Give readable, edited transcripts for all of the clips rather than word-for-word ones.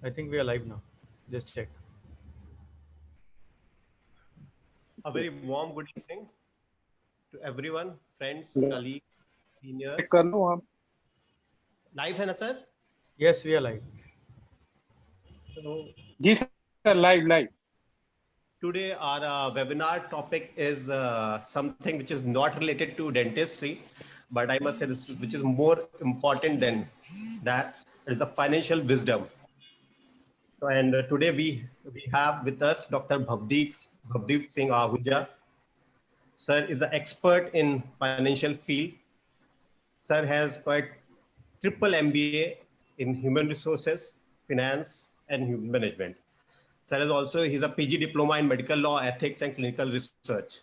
I think we are live now. Just check. A very warm good evening to everyone, friends, check colleagues, seniors. कर लो आप Live है ना sir? Yes, we are live. So जी sir live today our webinar topic is something which is not related to dentistry, but I must say this which is more important than that. It is the financial wisdom. So and today we have with us Dr. Bhavdeep Singh Ahuja. Sir is an expert in financial field. Sir has quite triple MBA in human resources, finance, and human management. Sir is also he's a PG diploma in medical law, ethics, and clinical research.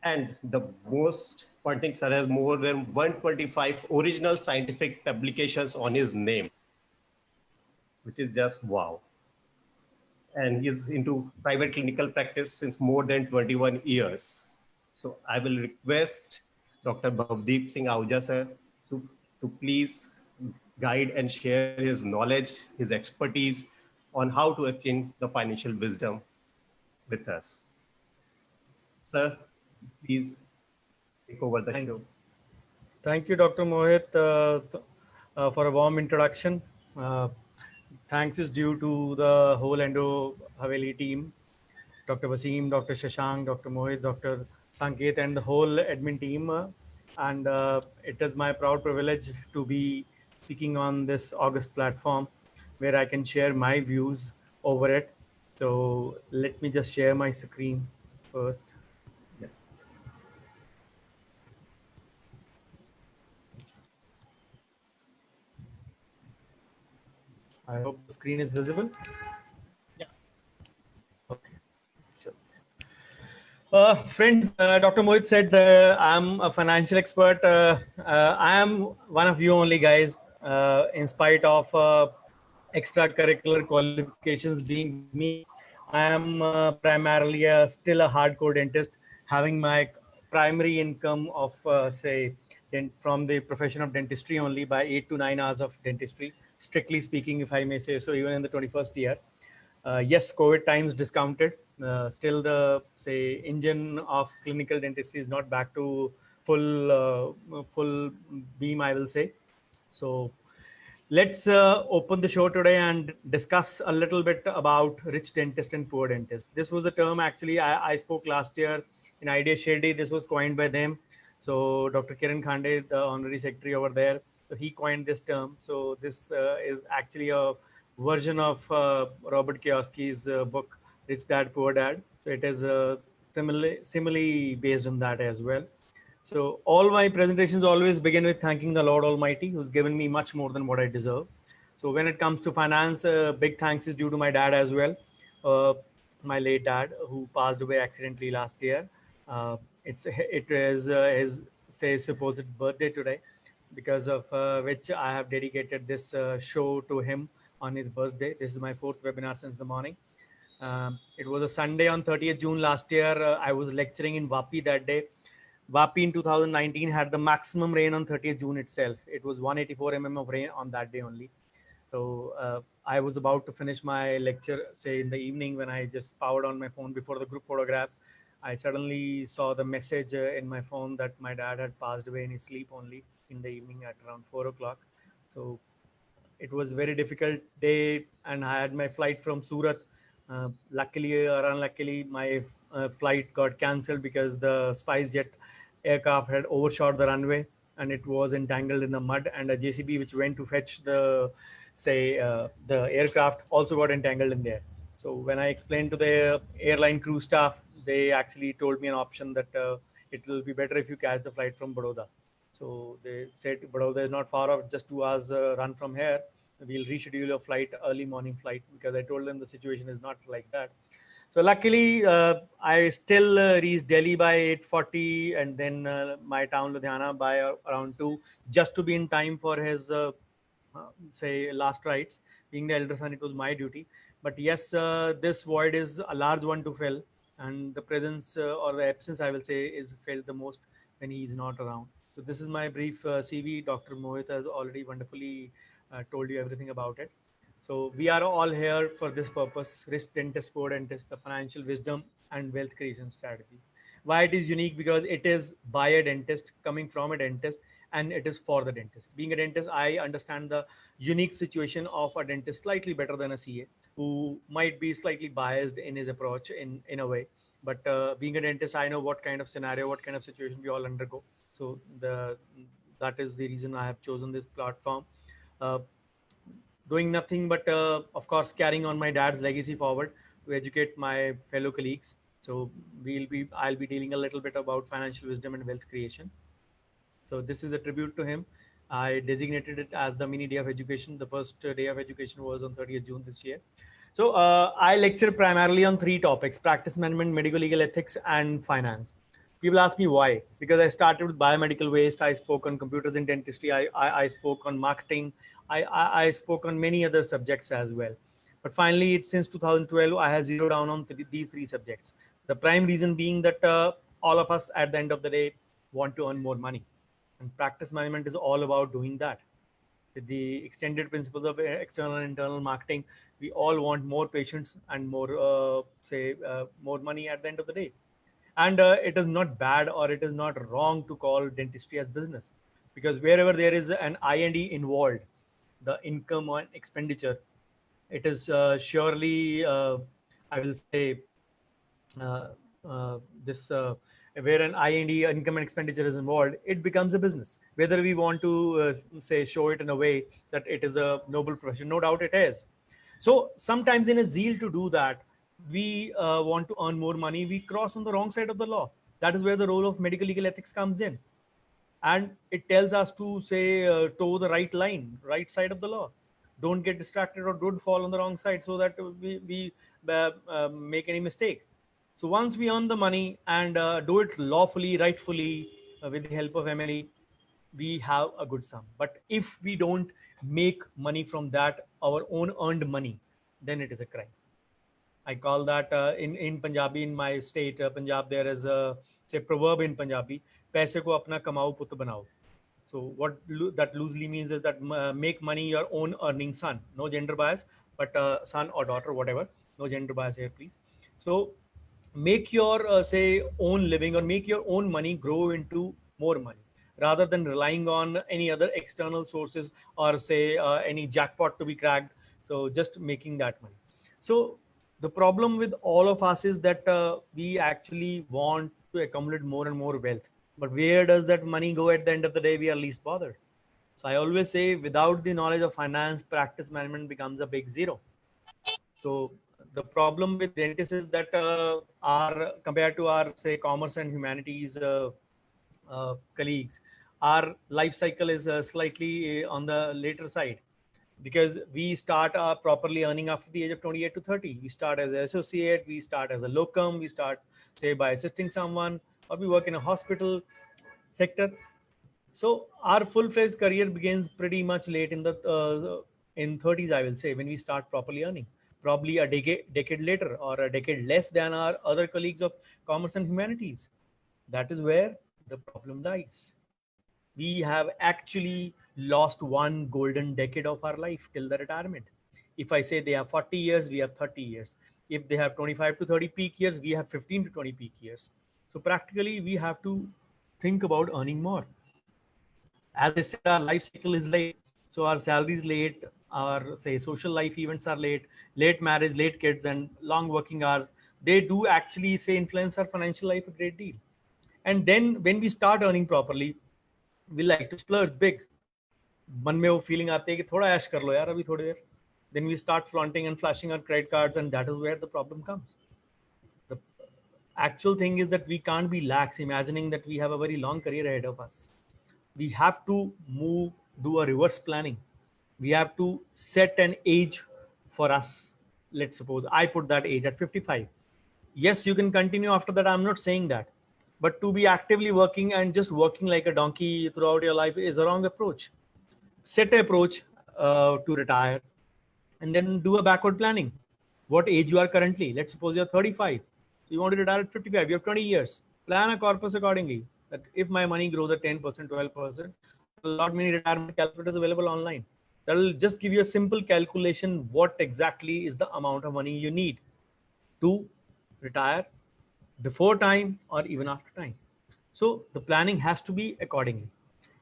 And the most important thing, sir has more than 125 original scientific publications on his name, which is just wow. And he's into private clinical practice since more than 21 years. So I will request Dr. Bhavdeep Singh Ahuja sir to please guide and share his knowledge, his expertise on how to attain the financial wisdom with us. Sir, please take over the Thank, show. thank you, Dr. Mohit, for a warm introduction. Uh, Thanks is due to the whole Endo Haveli team, Dr. Wasim, Dr. Shashank, Dr. Mohit, Dr. Sanket, and the whole admin team. And it is my proud privilege to be speaking on this August platform where I can share my views over it. So let me just share my screen first. Yeah. I hope the screen is visible. Yeah. Okay, sure. Friends, Dr. Mohit said I'm a financial expert. I am one of you only, guys, in spite of extracurricular qualifications being with me. I am primarily still a hardcore dentist, having my primary income of, say, from the profession of dentistry only by 8 to 9 hours of dentistry, strictly speaking, if I may say so, even in the 21st year. Yes, COVID times discounted. Still, the say engine of clinical dentistry is not back to full beam, I will say. So, let's open the show today and discuss a little bit about rich dentist and poor dentist. This was a term actually I spoke last year in Idea Shady. This was coined by them. So Dr. Kiran Khande, the honorary secretary over there, so he coined this term. So this is actually a version of Robert Kiyoski's book Rich Dad Poor Dad. So it is similarly based on that as well. So all my presentations always begin with thanking the Lord Almighty, who's given me much more than what I deserve. So when it comes to finance, big thanks is due to my dad as well, uh, my late dad, who passed away accidentally last year. It is his say supposed birthday today, because of which I have dedicated this show to him on his birthday. This is my fourth webinar since the morning. It was a Sunday on 30th June last year. I was lecturing in Vapi that day. Vapi in 2019 had the maximum rain on 30th June itself. It was 184 mm of rain on that day only. So I was about to finish my lecture, say in the evening, when I just powered on my phone before the group photograph. I suddenly saw the message in my phone that my dad had passed away in his sleep only in the evening at around 4 o'clock. So it was very difficult day, and I had my flight from Surat. Luckily or unluckily, my flight got cancelled because the SpiceJet aircraft had overshot the runway and it was entangled in the mud. And a JCB which went to fetch the aircraft also got entangled in there. So when I explained to the airline crew staff, they actually told me an option that it will be better if you catch the flight from Baroda. So they said Baroda is not far off, just 2 hours run from here. We'll reschedule a flight, early morning flight, because I told them the situation is not like that. So luckily, I still reached Delhi by 8:40, and then my town Ludhiana by around 2, just to be in time for his say last rites. Being the elder son, it was my duty. But yes, this void is a large one to fill, and the presence or the absence, I will say, is felt the most when he is not around. So this is my brief CV. Dr. Mohit has already wonderfully told you everything about it. So we are all here for this purpose: risk dentist, poor dentist, the financial wisdom and wealth creation strategy. Why it is unique? Because it is by a dentist, coming from a dentist, and it is for the dentist. Being a dentist, I understand the unique situation of a dentist slightly better than a CA, who might be slightly biased in his approach in a way. But being a dentist, I know what kind of scenario, what kind of situation we all undergo. So that is the reason I have chosen this platform. Uh, Doing nothing but, of course, carrying on my dad's legacy forward to educate my fellow colleagues. So I'll be dealing a little bit about financial wisdom and wealth creation. So this is a tribute to him. I designated it as the mini day of education. The first day of education was on 30th June this year. So I lecture primarily on three topics: practice management, medical legal ethics, and finance. People ask me why. Because I started with biomedical waste. I spoke on computers in dentistry. I spoke on marketing. I spoke on many other subjects as well. But finally, since 2012, I have zeroed down on these three subjects. The prime reason being that all of us at the end of the day want to earn more money. And practice management is all about doing that. With the extended principles of external and internal marketing, we all want more patients and more, more money at the end of the day. And it is not bad or it is not wrong to call dentistry as business, because wherever there is an I&E involved, the income and expenditure, it is surely, I will say, uh, this where an I&E, income and expenditure, is involved, it becomes a business. Whether we want to say show it in a way that it is a noble profession, no doubt it is. So sometimes in a zeal to do that, we want to earn more money, we cross on the wrong side of the law. That is where the role of medical legal ethics comes in, and it tells us to say toe the right line, right side of the law. Don't get distracted or don't fall on the wrong side, so that we make any mistake. So once we earn the money and do it lawfully, rightfully, with the help of MLE, we have a good sum. But if we don't make money from that, our own earned money, then it is a crime. I call that, in Punjabi, in my state, Punjab, there is a, say, proverb in Punjabi: "Paise ko apna kamao put banao." So what that loosely means is that make money your own earning son. No gender bias, but son or daughter, whatever. No gender bias here, please. So make your, say, own living, or make your own money grow into more money, rather than relying on any other external sources, or say any jackpot to be cracked. So just making that money. So the problem with all of us is that we actually want to accumulate more and more wealth, but where does that money go at the end of the day? We are least bothered. So I always say, without the knowledge of finance, practice management becomes a big zero. So the problem with dentists is that our, compared to our, say, commerce and humanities colleagues, our life cycle is slightly on the later side, because we start properly earning after the age of 28 to 30. We start as an associate, we start as a locum, we start, say, by assisting someone, or we work in a hospital sector. So our full-fledged career begins pretty much late in the in 30s, I will say, when we start properly earning. Probably a decade later, or a decade less than our other colleagues of commerce and humanities. That is where the problem lies. We have actually lost one golden decade of our life till the retirement. If I say they have 40 years, we have 30 years. If they have 25 to 30 peak years, we have 15 to 20 peak years. So practically, we have to think about earning more. As I said, our life cycle is late. So our salary is late, our, say, social life events are late, late marriage, late kids, and long working hours. They do actually, say, influence our financial life a great deal. And then when we start earning properly, we like to splurge big. मन में वो feeling आती है कि थोड़ा ऐश कर लो यार अभी थोड़ी देर. Then we start flaunting and flashing our credit cards, and that is where the problem comes. The actual thing is that we can't be lax imagining that we have a very long career ahead of us. We have to do a reverse planning. We have to set an age for us. Let's suppose I put that age at 55. Yes, you can continue after that. I'm not saying that. But to be actively working and just working like a donkey throughout your life is a wrong approach. Set an approach to retire, and then do a backward planning. What age you are currently. Let's suppose you're 35. So you want to retire at 55. You have 20 years. Plan a corpus accordingly. That if my money grows at 10%, 12%, there are a lot many retirement calculators available online. that will just give you a simple calculation what exactly is the amount of money you need to retire before time or even after time. So the planning has to be accordingly.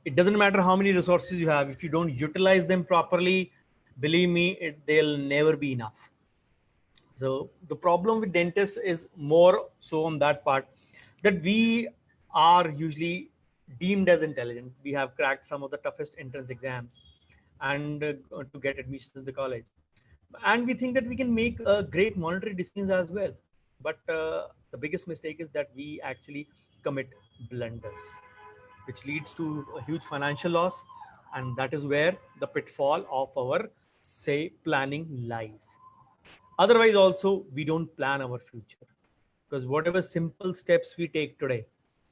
It doesn't matter how many resources you have. If you don't utilize them properly, believe me, they'll never be enough. So the problem with dentists is more so on that part, that we are usually deemed as intelligent. We have cracked some of the toughest entrance exams and to get admission in the college. And we think that we can make great monetary decisions as well. But the biggest mistake is that we actually commit blunders, which leads to a huge financial loss. And that is where the pitfall of our, say, planning lies. Otherwise, also, we don't plan our future, because whatever simple steps we take today,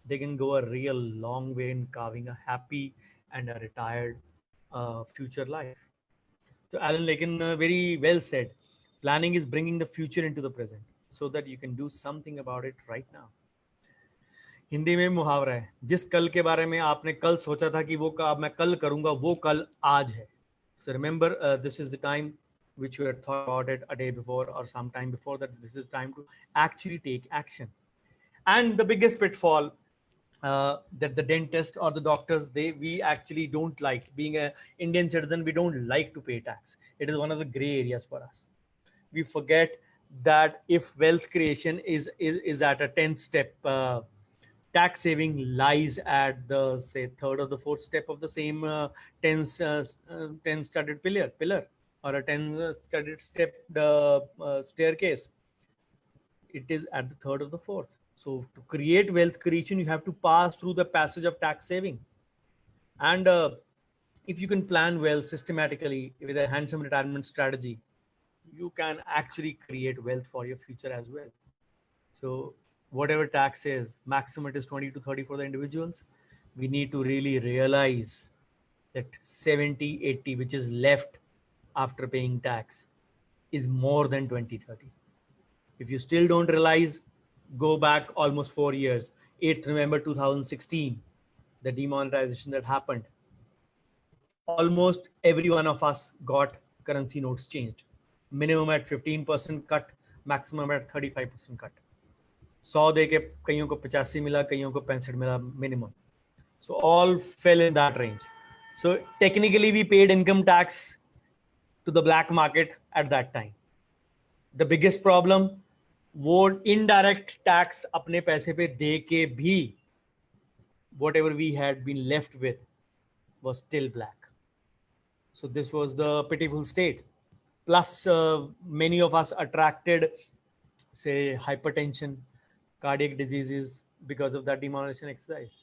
they can go a real long way in carving a happy and a retired future life. So Alan Lakin very well said, planning is bringing the future into the present so that you can do something about it right now. Hindi में मुहावरा है, जिस कल के बारे में आपने कल सोचा था कि वो अब मैं कल करूंगा, वो कल आज है. So remember, this is the time which you had thought about it a day before or some time before that. This is time to actually take action. And the biggest pitfall that the dentist or the doctors, we actually don't like. Being an Indian citizen, we don't like to pay tax. It is one of the gray areas for us. We forget that if wealth creation is at a 10th step, tax saving lies at the, say, third or the fourth step of the same 10 studded pillar or a 10 studded step staircase. It is at the third or the fourth. So to create wealth creation, you have to pass through the passage of tax saving. And if you can plan well systematically with a handsome retirement strategy, you can actually create wealth for your future as well. So whatever tax is, maximum it is 20 to 30 for the individuals. We need to really realize that 70, 80, which is left after paying tax, is more than 20, 30. If you still don't realize, go back almost 4 years. 8th November 2016, the demonetization that happened. Almost every one of us got currency notes changed. Minimum at 15% cut, maximum at 35% cut. 100 दे के कईयों को 85 मिला, कईयों को 65 मिला minimum. So all fell in that range. So technically we paid income tax to the black market at that time. The biggest problem, वो indirect tax अपने पैसे पे दे के भी whatever we had been left with was still black. So this was the pitiful state. Plus many of us attracted, say, hypertension, cardiac diseases because of that demonetization exercise.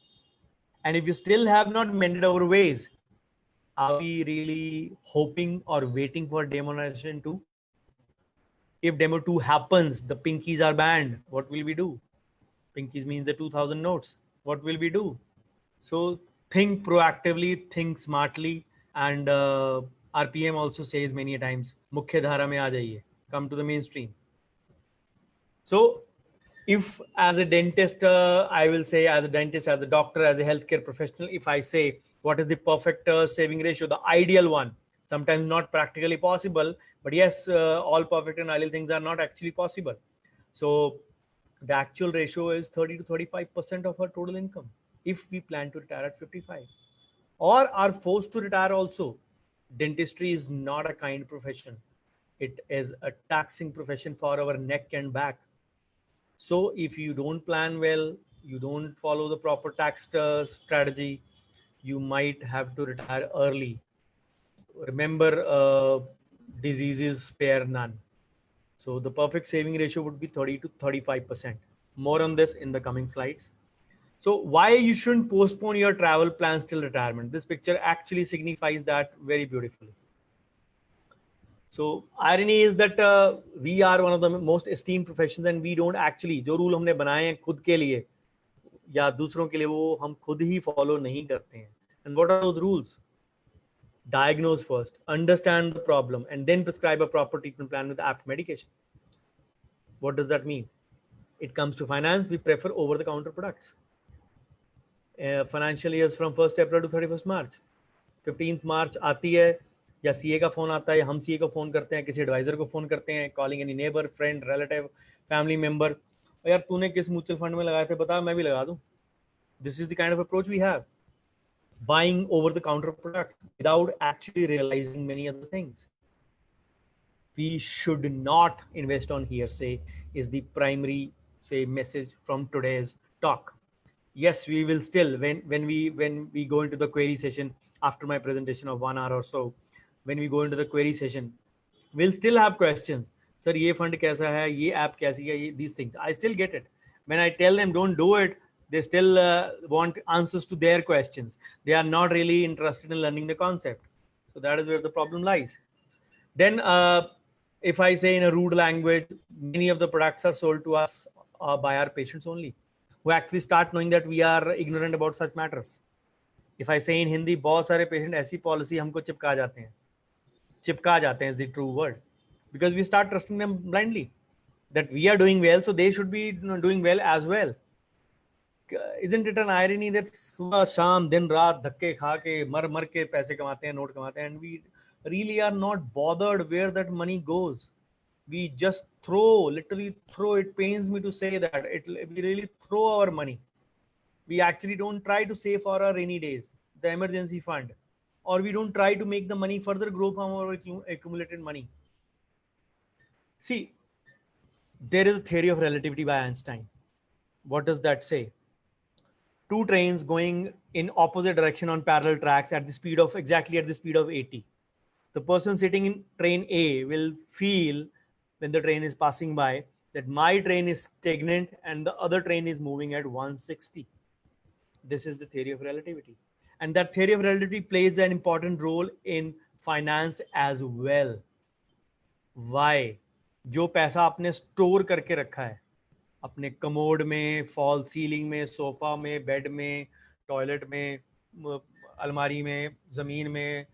And if you still have not mended our ways, are we really hoping or waiting for demonetization 2? If demo 2 happens, the pinkies are banned, what will we do? Pinkies means the 2000 notes. What will we do? So think proactively, think smartly, and RPM also says many times, मुख्य धारा में आ जाइए, come to the mainstream. So if as a dentist, I will say as a dentist, as a doctor, as a healthcare professional, if I say what is the perfect saving ratio, the ideal one, sometimes not practically possible, but yes, all perfect and ideal things are not actually possible. So the actual ratio is 30 to 35% of our total income if we plan to retire at 55 or are forced to retire also. Dentistry is not a kind profession. It is a taxing profession for our neck and back. So if you don't plan well, you don't follow the proper tax strategy, you might have to retire early. Remember, diseases spare none. So the perfect saving ratio would be 30 to 35%. More on this in the coming slides. So why you shouldn't postpone your travel plans till retirement? This picture actually signifies that very beautifully. So irony is that we are one of the most esteemed professions and we don't actually, जो rule हमने बनाए हैं खुद के लिए या दूसरों के लिए, वो हम खुद ही follow नहीं करते हैं. And what are those rules? Diagnose first, understand the problem, and then prescribe a proper treatment plan with apt medication. What does that mean? It comes to finance, we prefer over-the-counter products. Financial years from 1st April to 31st March. 15th March आती है, या CA का phone आता है, हम CA को phone करते हैं, किसी एडवाइजर को फोन करते हैं, calling any neighbour, friend, relative, family member, यार तूने किस म्यूचुअल फंड में लगाए थे बता, मैं भी लगा दूं. This is the kind of approach we have, buying over the counter products without actually realizing many other things. We should not invest on hearsay is the primary say message from today's talk. Yes, we will still when we go into the query session after my presentation of 1 hour or so, when we go into the query session, we'll still have questions. Sir, ये fund कैसा है, ये app कैसी है, these things. I still get it. When I tell them don't do it, they still want answers to their questions. They are not really interested in learning the concept. So that is where the problem lies. Then, if I say in a rude language, many of the products are sold to us by our patients only, who actually start knowing that we are ignorant about such matters. If I say in Hindi, बहुत सारे patient ऐसी policy हमको चिपका जाते हैं is the true word, because we start trusting them blindly that we are doing well, so they should be doing well as well. Isn't it an irony that सुबह शाम दिन रात धक्के खा के मर के पैसे कमाते हैं, नोट कमाते हैं, and we really are not bothered where that money goes. We just literally throw. It pains me to say that we really throw our money. We actually don't try to save for our rainy days, the emergency fund, or we don't try to make the money further grow from our accumulated money. See, there is a theory of relativity by Einstein. What does that say? Two trains going in opposite direction on parallel tracks at the speed of exactly at the speed of 80. The person sitting in train A will feel when the train is passing by that my train is stagnant and the other train is moving at 160. This is the theory of relativity. And that theory of relativity plays an important role in finance as well. Why? जो पैसा आपने store करके रखा है अपने commode में, fall ceiling में, sofa में, बेड में, टॉयलेट में, अलमारी में, जमीन में,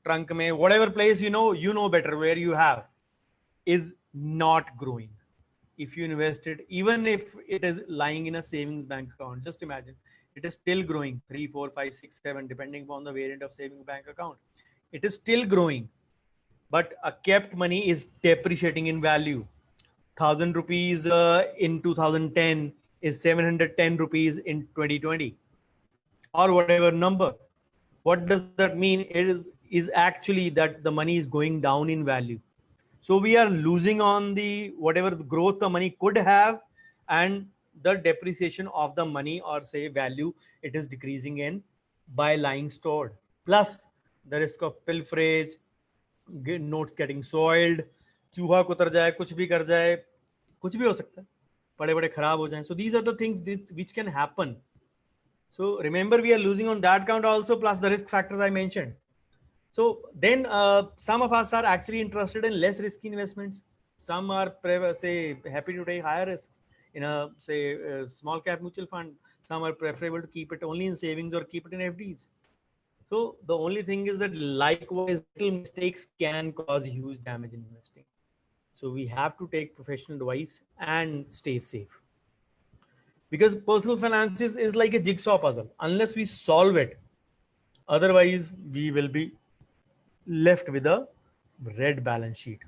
trunk में, whatever place you know better where you have, is not growing. If you invest it, even if it is lying in a savings bank account, just imagine it is still growing 3, 4, 5, 6, 7, depending upon the variant of savings bank account. It is still growing, but a kept money is depreciating in value. 1,000 rupees in 2010 is 710 rupees in 2020, or whatever number. What does that mean? It is actually that the money is going down in value. So we are losing on the whatever the growth the money could have, and the depreciation of the money or say value, it is decreasing in by lying stored. Plus the risk of pilferage, notes getting soiled, चूहा कुतर जाए, कुछ भी कर जाए, कुछ भी हो सकता है, बड़े बड़े खराब हो जाएं. So these are the things which can happen. So remember, we are losing on that count also, plus the risk factors I mentioned. So then some of us are actually interested in less risky investments. Some are say happy to take higher risks in a say small cap mutual fund. Some are preferable to keep it only in savings or keep it in FDs. So the only thing is that likewise little mistakes can cause huge damage in investing. So we have to take professional advice and stay safe. Because personal finances is like a jigsaw puzzle. Unless we solve it, otherwise we will be left with a red balance sheet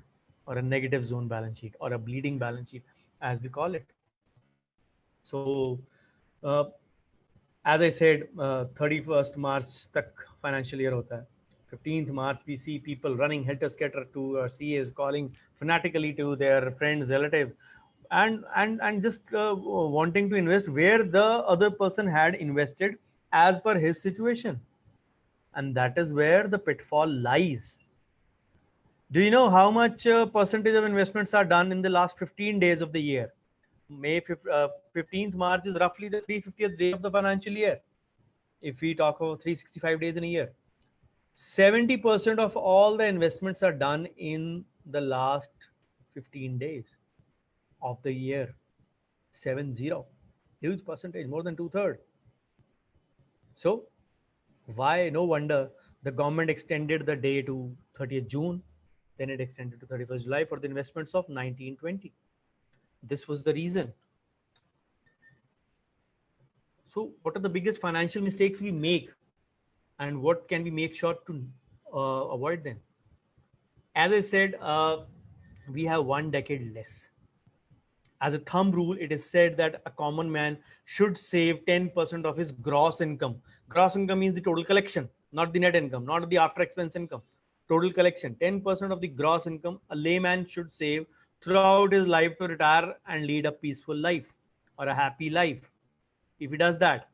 or a negative zone balance sheet or a bleeding balance sheet, as we call it. So, as I said, 31st March tak financial year hota hai. 15th March, we see people running helter-skelter to CAs, calling fanatically to their friends, relatives, and just wanting to invest where the other person had invested as per his situation. And that is where the pitfall lies. Do you know how much percentage of investments are done in the last 15 days of the year? 15th March is roughly the 350th day of the financial year. If we talk about 365 days in a year, 70% of all the investments are done in the last 15 days of the year. 70. Huge percentage, more than 2/3. So why? No wonder the government extended the day to 30th June, then it extended to 31st July for the investments of 1920. This was the reason. So what are the biggest financial mistakes we make, and what can we make sure to avoid them? As I said, we have 1 decade less. As a thumb rule, it is said that a common man should save 10% of his gross income. Gross income means the total collection, not the net income, not the after expense income. Total collection, 10% of the gross income a layman should save throughout his life to retire and lead a peaceful life or a happy life. If he does that,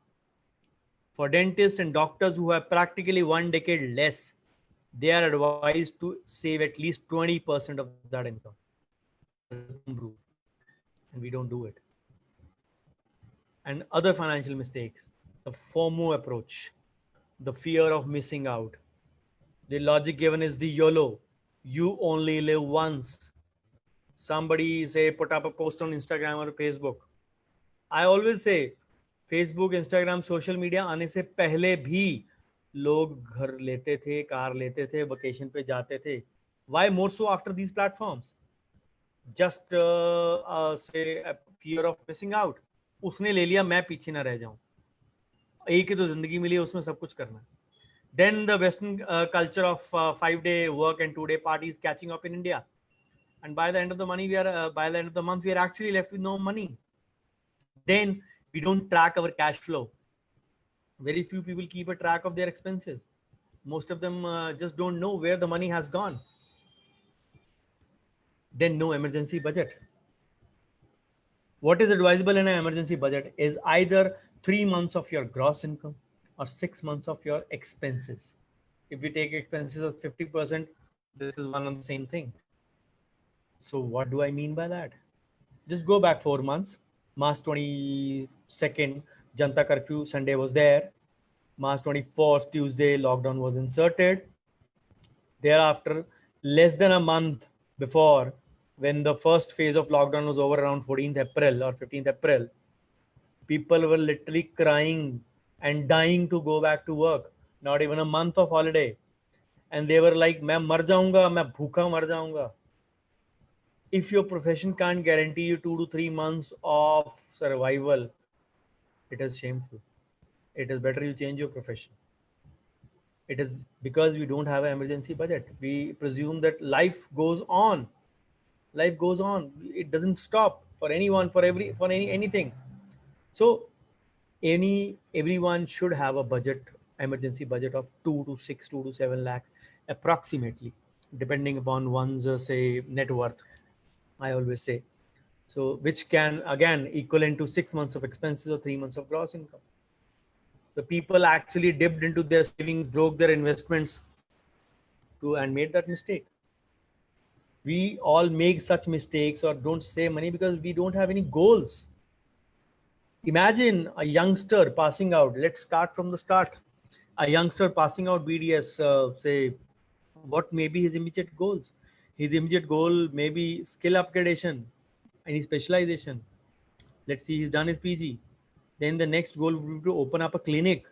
for dentists and doctors who have practically 1 decade less, they are advised to save at least 20% of that income as a thumb rule, and we don't do it. And other financial mistakes, the FOMO approach, the fear of missing out. The logic given is the YOLO, you only live once. Somebody say put up a post on Instagram or Facebook. I always say Facebook, Instagram, social media आने से पहले भी लोग घर लेते थे, car लेते थे, vacation पे जाते थे. Why more so after these platforms? Just say a fear of missing out. उसने ले लिया, मैं पीछे ना रह जाऊं. एक ही तो जिंदगी मिली है, उसमें सब कुछ करना है. Then the Western culture of 5-day work and 2-day parties catching up in India, and by the end of the month we are actually left with no money. Then we don't track our cash flow. Very few people keep a track of their expenses. Most of them just don't know where the money has gone. Then no emergency budget. What is advisable in an emergency budget is either 3 months of your gross income or 6 months of your expenses. If we take expenses of 50%, this is one and the same thing. So what do I mean by that? Just go back 4 months. March 22nd, Janta curfew, Sunday was there. March 24th, Tuesday, lockdown was inserted. Thereafter, less than a month before, when the first phase of lockdown was over around 14th April or 15th April, people were literally crying and dying to go back to work. Not even a month of holiday. And they were like, मैं मर जाऊंगा, मैं भूखा मर जाऊंगा. If your profession can't guarantee you 2 to 3 months of survival, it is shameful. It is better you change your profession. It is because we don't have an emergency budget. We presume that life goes on. Life goes on. It doesn't stop for anyone, for anything. So everyone should have a budget, emergency budget of 2 to 6, 2 to 7 lakhs approximately, depending upon one's say net worth. I always say. So which can again equivalent to 6 months of expenses or 3 months of gross income. The people actually dipped into their savings, broke their investments and made that mistake. We all make such mistakes or don't save money because we don't have any goals. Imagine a youngster passing out. Let's start from the start. A youngster passing out BDS, say, what may be his immediate goals? His immediate goal may be skill upgradation, any specialization. Let's see, he's done his PG. Then the next goal would be to open up a clinic.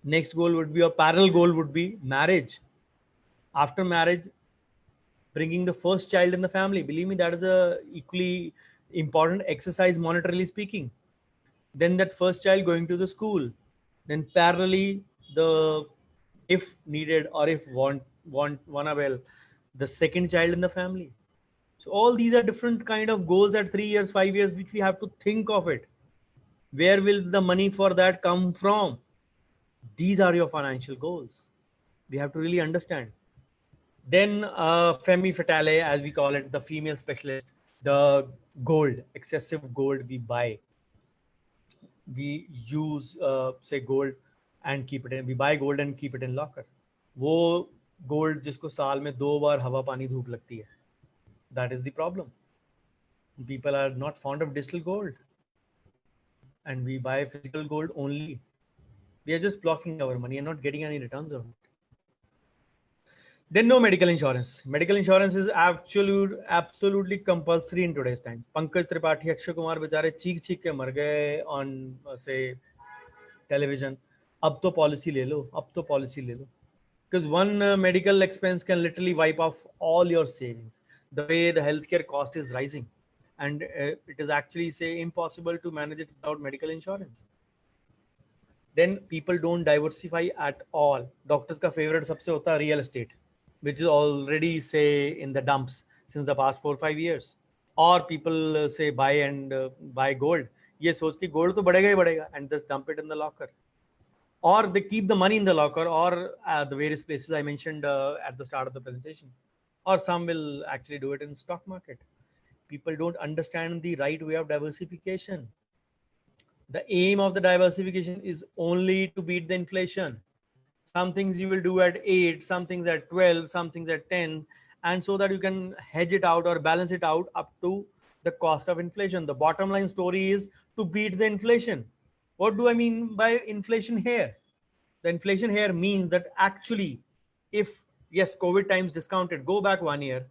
Next goal would be, a parallel goal would be marriage. After marriage, bringing the first child in the family. Believe me, that is a equally important exercise, monetarily speaking. Then that first child going to the school. Then parallelly, if needed or if wanna the second child in the family. So all these are different kind of goals at 3 years, 5 years, which we have to think of it. Where will the money for that come from? These are your financial goals. We have to really understand. Then femme fatale, as we call it, the female specialist, the gold, excessive gold we buy. We use say gold and keep it in. We buy gold and keep it in locker. वो gold जिसको साल में 2 बार हवा पानी धूप लगती है. That is the problem. People are not fond of digital gold, and we buy physical gold only. We are just blocking our money and not getting any returns on it. Then no medical insurance. Medical insurance is absolutely compulsory in today's time. Pankaj Tripathi, Akshay Kumar बेचारे चीख के मर गए on say television. अब तो policy ले लो, अब तो policy ले लो. Because one medical expense can literally wipe off all your savings. The way the healthcare cost is rising, and it is actually say impossible to manage it without medical insurance. Then people don't diversify at all. Doctors का favorite सबसे होता है real estate. which is already say in the dumps since the past 4 or 5 years. Or people say buy and buy gold. ये सोच के gold तो बढ़ेगा ही बढ़ेगा and just dump it in the locker. Or they keep the money in the locker or the various places I mentioned at the start of the presentation. Or some will actually do it in stock market. People don't understand the right way of diversification. The aim of the diversification is only to beat the inflation. Some things you will do at 8, some things at 12, some things at 10, and so that you can hedge it out or balance it out up to the cost of inflation. The bottom line story is to beat the inflation. What do I mean by inflation here? The inflation here means that actually, if yes, COVID times discounted, go back 1 year,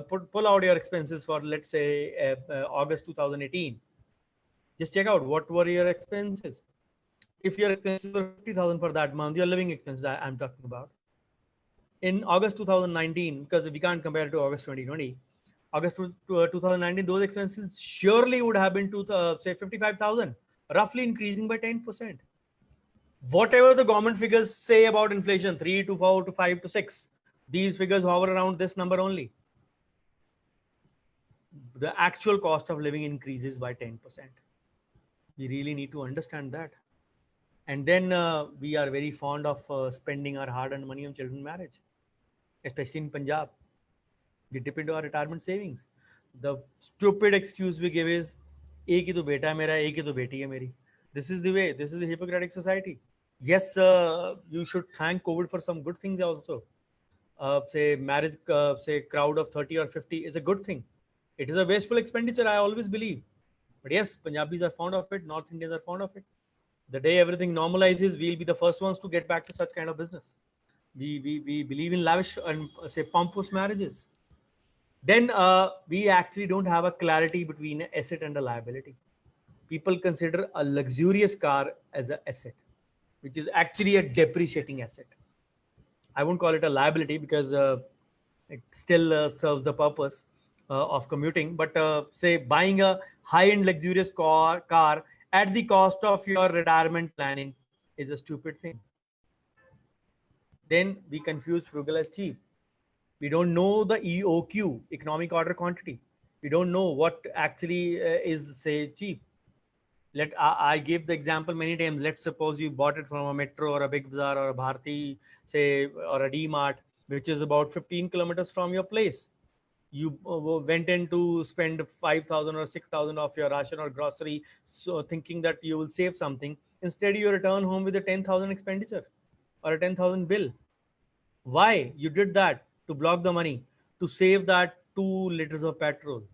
pull out your expenses for let's say August 2018. Just check out what were your expenses. If your expenses were 50,000 for that month, your living expenses I'm talking about. In August 2019, because we can't compare it to August 2020, August 2019, those expenses surely would have been to say 55,000, roughly increasing by 10%. Whatever the government figures say about inflation, 3 to 4 to 5 to 6, these figures hover around this number only. The actual cost of living increases by 10%. We really need to understand that. And then we are very fond of spending our hard-earned money on children marriage, especially in Punjab. We dip into our retirement savings. The stupid excuse we give is, "Ek hi to beta hai mera, ek hi to beti hai meri." This is the way. This is the Hippocratic society. Yes, you should thank COVID for some good things also. Say marriage, say crowd of 30 or 50 is a good thing. It is a wasteful expenditure, I always believe. But yes, Punjabis are fond of it. North Indians are fond of it. The day everything normalizes, we'll be the first ones to get back to such kind of business. We believe in lavish and say pompous marriages. Then we actually don't have a clarity between an asset and a liability. People consider a luxurious car as an asset, which is actually a depreciating asset. I won't call it a liability because it still serves the purpose of commuting. But say buying a high-end luxurious car at the cost of your retirement planning is a stupid thing. Then we confuse frugal as cheap. We don't know the EOQ, economic order quantity. We don't know what actually is say cheap. I gave the example many times. Let's suppose you bought it from a Metro or a Big Bazaar or a Bharti, say, or a D-Mart, which is about 15 kilometers from your place. You went in to spend 5,000 or 6,000 of your ration or grocery, so thinking that you will save something. Instead, you return home with a 10,000 expenditure or a 10,000 bill. Why? You did that to block the money, to save that 2 liters of petrol.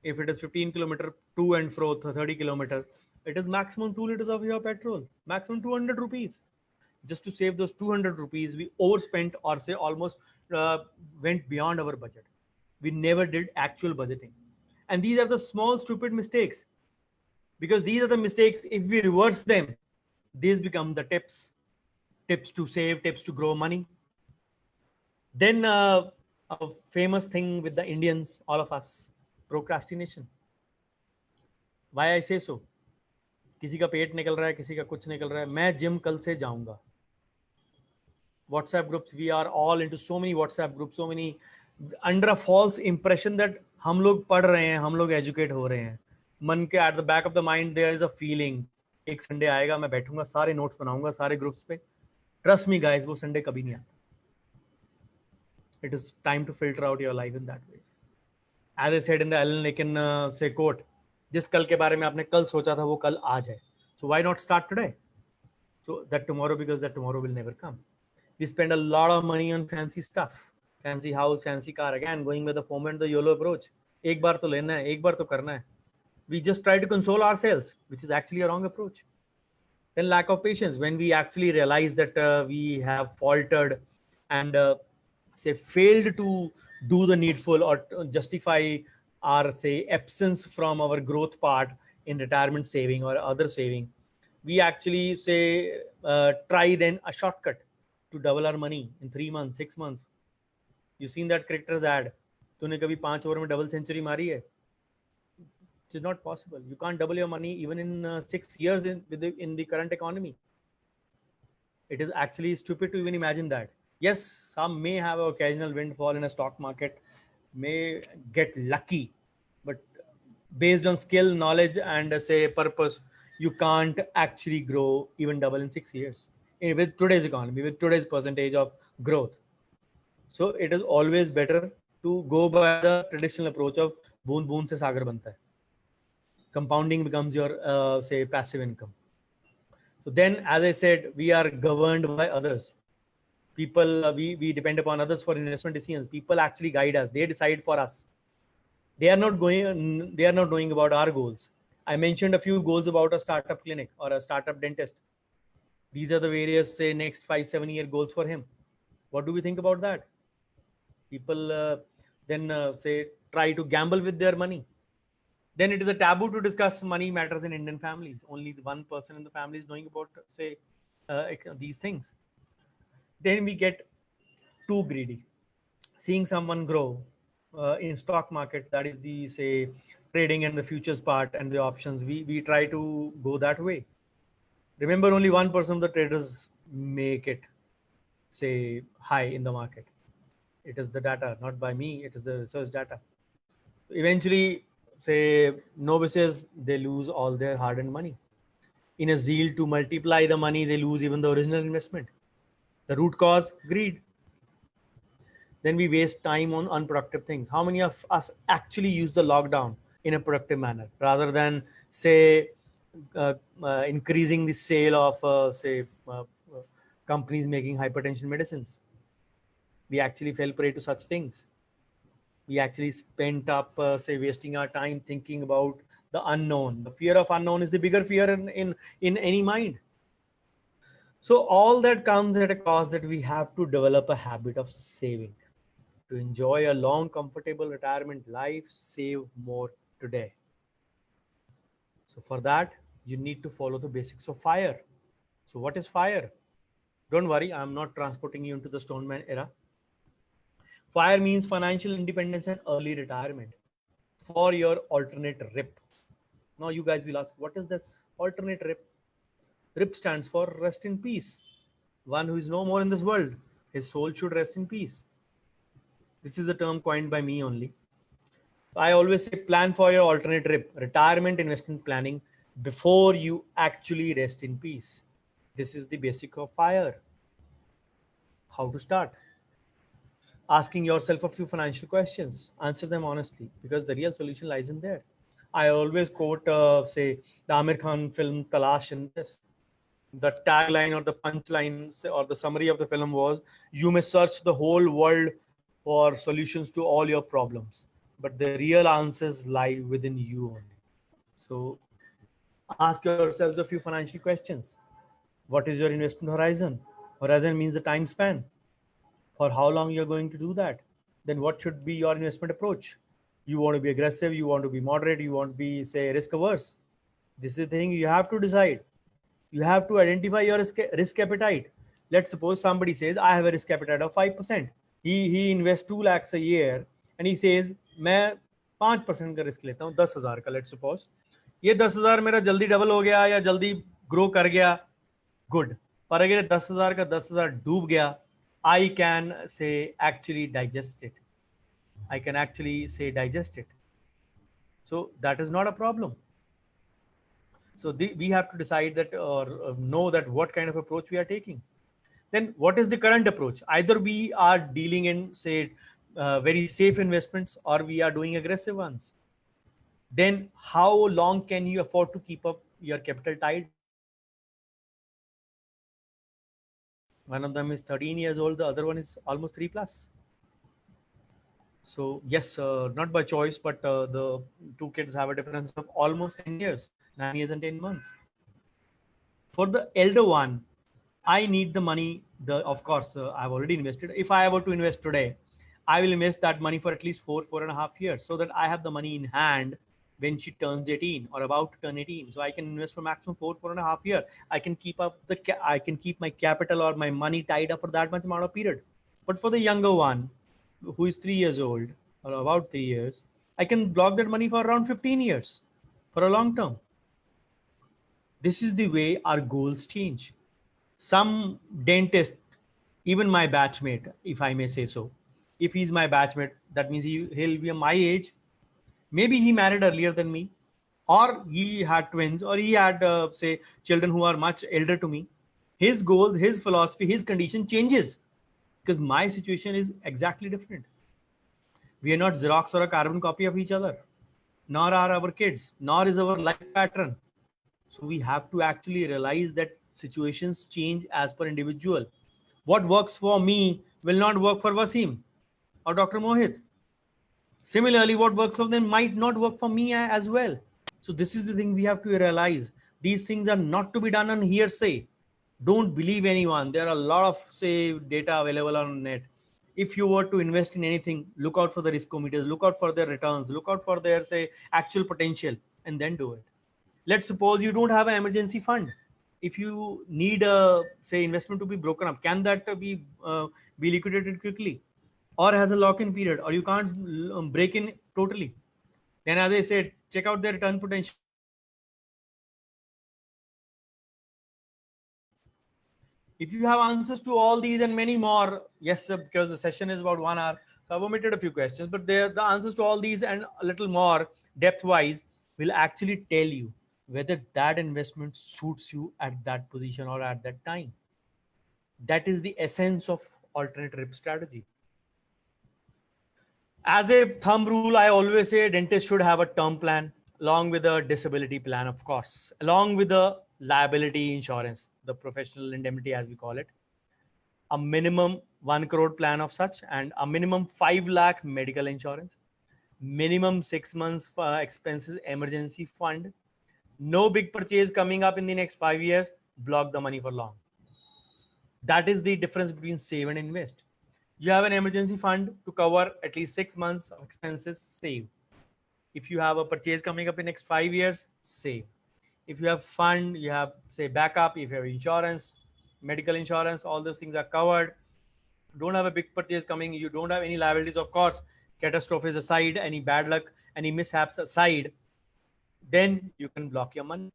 If it is 15 kilometer to and fro 30 kilometers, it is maximum 2 liters of your petrol, maximum 200 rupees. Just to save those 200 rupees, we overspent or say almost went beyond our budget. We never did actual budgeting. And these are the small stupid mistakes, because these are the mistakes. If we reverse them, these become the tips to save, tips to grow money. Then a famous thing with the Indians, all of us, procrastination. Why I say so? किसी का पेट निकल रहा है, किसी का कुछ निकल रहा है. मैं जिम कल से जाऊंगा. WhatsApp groups, we are all into so many WhatsApp groups, so many, under a false impression that हम लोग पढ़ रहे हैं, हम लोग educate हो रहे हैं. मन के at the back of the mind there is a feeling, एक संडे आएगा, मैं बैठूंगा, सारे नोट्स बनाऊंगा सारे ग्रुप्स पे. Trust me guys, वो संडे कभी नहीं आता. It is time to filter out your life in that way. As I said in the Alan Lincoln say quote, जिस कल के बारे में आपने कल सोचा था वो कल आज है. So why not start today? So that tomorrow, because that tomorrow will never come. We spend a lot of money on fancy stuff, fancy house, fancy car. Again, going with the FOMO and the YOLO approach. एक बार तो लेना है, एक बार तो करना है. We just try to console ourselves, which is actually a wrong approach. Then lack of patience, when we actually realize that we have faltered and say failed to do the needful or justify our say absence from our growth part in retirement saving or other saving, we actually say try then a shortcut to double our money in 3 months, 6 months. You've seen that cricketers ad, तूने कभी 5 over में double century मारी है? It is not possible. You can't double your money even in 6 years in the current economy. It is actually stupid to even imagine that. Yes, some may have an occasional windfall in a stock market, may get lucky, but based on skill, knowledge, and say purpose, you can't actually grow even double in 6 years with today's economy, with today's percentage of growth. So it is always better to go by the traditional approach of boon boon se sagar banta hai. Compounding becomes your say passive income. So then, as I said, we are governed by others. People, we depend upon others for investment decisions. People actually guide us. They decide for us. They are not going. They are not knowing about our goals. I mentioned a few goals about a startup clinic or a startup dentist. These are the various say next 5 7 year goals for him. What do we think about that? People then say try to gamble with their money. Then it is a taboo to discuss money matters in Indian families. Only the one person in the family is knowing about say these things. Then we get too greedy. Seeing someone grow in stock market, that is the say trading and the futures part and the options. We try to go that way. Remember, only 1% of the traders make it say high in the market. It is the data, not by me. It is the research data. Eventually, say novices, they lose all their hard-earned money. In a zeal to multiply the money, they lose even the original investment. The root cause, greed. Then we waste time on unproductive things. How many of us actually use the lockdown in a productive manner rather than say increasing the sale of say companies making hypertension medicines? We actually fell prey to such things. We actually spent up say wasting our time thinking about the unknown. The fear of unknown is the bigger fear in any mind. So all that comes at a cost that we have to develop a habit of saving. To enjoy a long, comfortable retirement life, save more today. So for that, you need to follow the basics of FIRE. So what is FIRE? Don't worry, I'm not transporting you into the Stoneman era. FIRE means financial independence and early retirement for your alternate RIP. Now you guys will ask, what is this alternate RIP? RIP stands for rest in peace. One who is no more in this world, his soul should rest in peace. This is a term coined by me only. I always say plan for your alternate RIP, retirement investment planning, before you actually rest in peace. This is the basic of FIRE. How to start? Asking yourself a few financial questions. Answer them honestly because the real solution lies in there. I always quote, say, the Amir Khan film Talash in this. The tagline or the punchline or the summary of the film was, you may search the whole world for solutions to all your problems, but the real answers lie within you only. So ask yourselves a few financial questions. What is your investment horizon? Horizon means the time span. For how long you're going to do that? Then what should be your investment approach? You want to be aggressive, you want to be moderate, you want to be say risk averse. This is the thing you have to decide. You have to identify your risk appetite. Let's suppose somebody says I have a risk appetite of 5%. He invests 2 lakhs a year and he says मैं 5% का risk लेता हूँ 10,000 का. Let's suppose ये 10,000 मेरा जल्दी double हो गया या जल्दी ग्रो कर गया, गुड. पर अगर 10,000 का 10,000 डूब गया, I can say actually digest it. I can actually say digest it. So that is not a problem. So we have to decide that or know that what kind of approach we are taking. Then what is the current approach? Either we are dealing in say very safe investments or we are doing aggressive ones. Then how long can you afford to keep up your capital tied? One of them is 13 years old, the other one is almost 3 plus. So yes, not by choice, but the two kids have a difference of almost 10 years, 9 years and 10 months. For the elder one, I need the money. Of course, I've already invested. If I were to invest today, I will invest that money for at least 4.5 years, so that I have the money in hand when she turns 18 or about to turn 18. So I can invest for maximum 4.5 years. I can keep up I can keep my capital or my money tied up for that much amount of period. But for the younger one, who is 3 years old or about 3 years, I can block that money for around 15 years for a long term. This is the way our goals change. Some dentist Even my batchmate, if I may say so, if he's my batchmate, that means he'll be my age. Maybe he married earlier than me, or he had twins, or he had, say, children who are much elder to me. His goals, his philosophy, his condition changes because my situation is exactly different. We are not Xerox or a carbon copy of each other, nor are our kids, nor is our life pattern. So we have to actually realize that situations change as per individual. What works for me will not work for Wasim or Dr. Mohit. Similarly, what works for them might not work for me as well. So this is the thing we have to realize. These things are not to be done on hearsay. Don't believe anyone. There are a lot of, say, data available on net. If you were to invest in anything, look out for the riskometers, look out for their returns, look out for their, say, actual potential, and then do it. Let's suppose you don't have an emergency fund. If you need a, say, investment to be broken up, can that be liquidated quickly, or has a lock-in period, or you can't break in totally? Then, as I said, check out their return potential. If you have answers to all these and many more, yes, sir, because the session is about 1 hour, so I've omitted a few questions, but the answers to all these and a little more depth-wise will actually tell you whether that investment suits you at that position or at that time. That is the essence of alternate rip strategy. As a thumb rule, I always say dentist should have a term plan along with a disability plan, of course, along with the liability insurance, the professional indemnity as we call it, a minimum 1 crore plan of such, and a minimum 5 lakh medical insurance, minimum 6 months expenses emergency fund, no big purchase coming up in the next 5 years, block the money for long. That is the difference between save and invest. You have an emergency fund to cover at least 6 months of expenses, save. If you have a purchase coming up in next 5 years, save. If you have fund, you have, say, backup, if you have insurance, medical insurance, all those things are covered. Don't have a big purchase coming, you don't have any liabilities, of course, catastrophes aside, any bad luck, any mishaps aside, then you can block your money.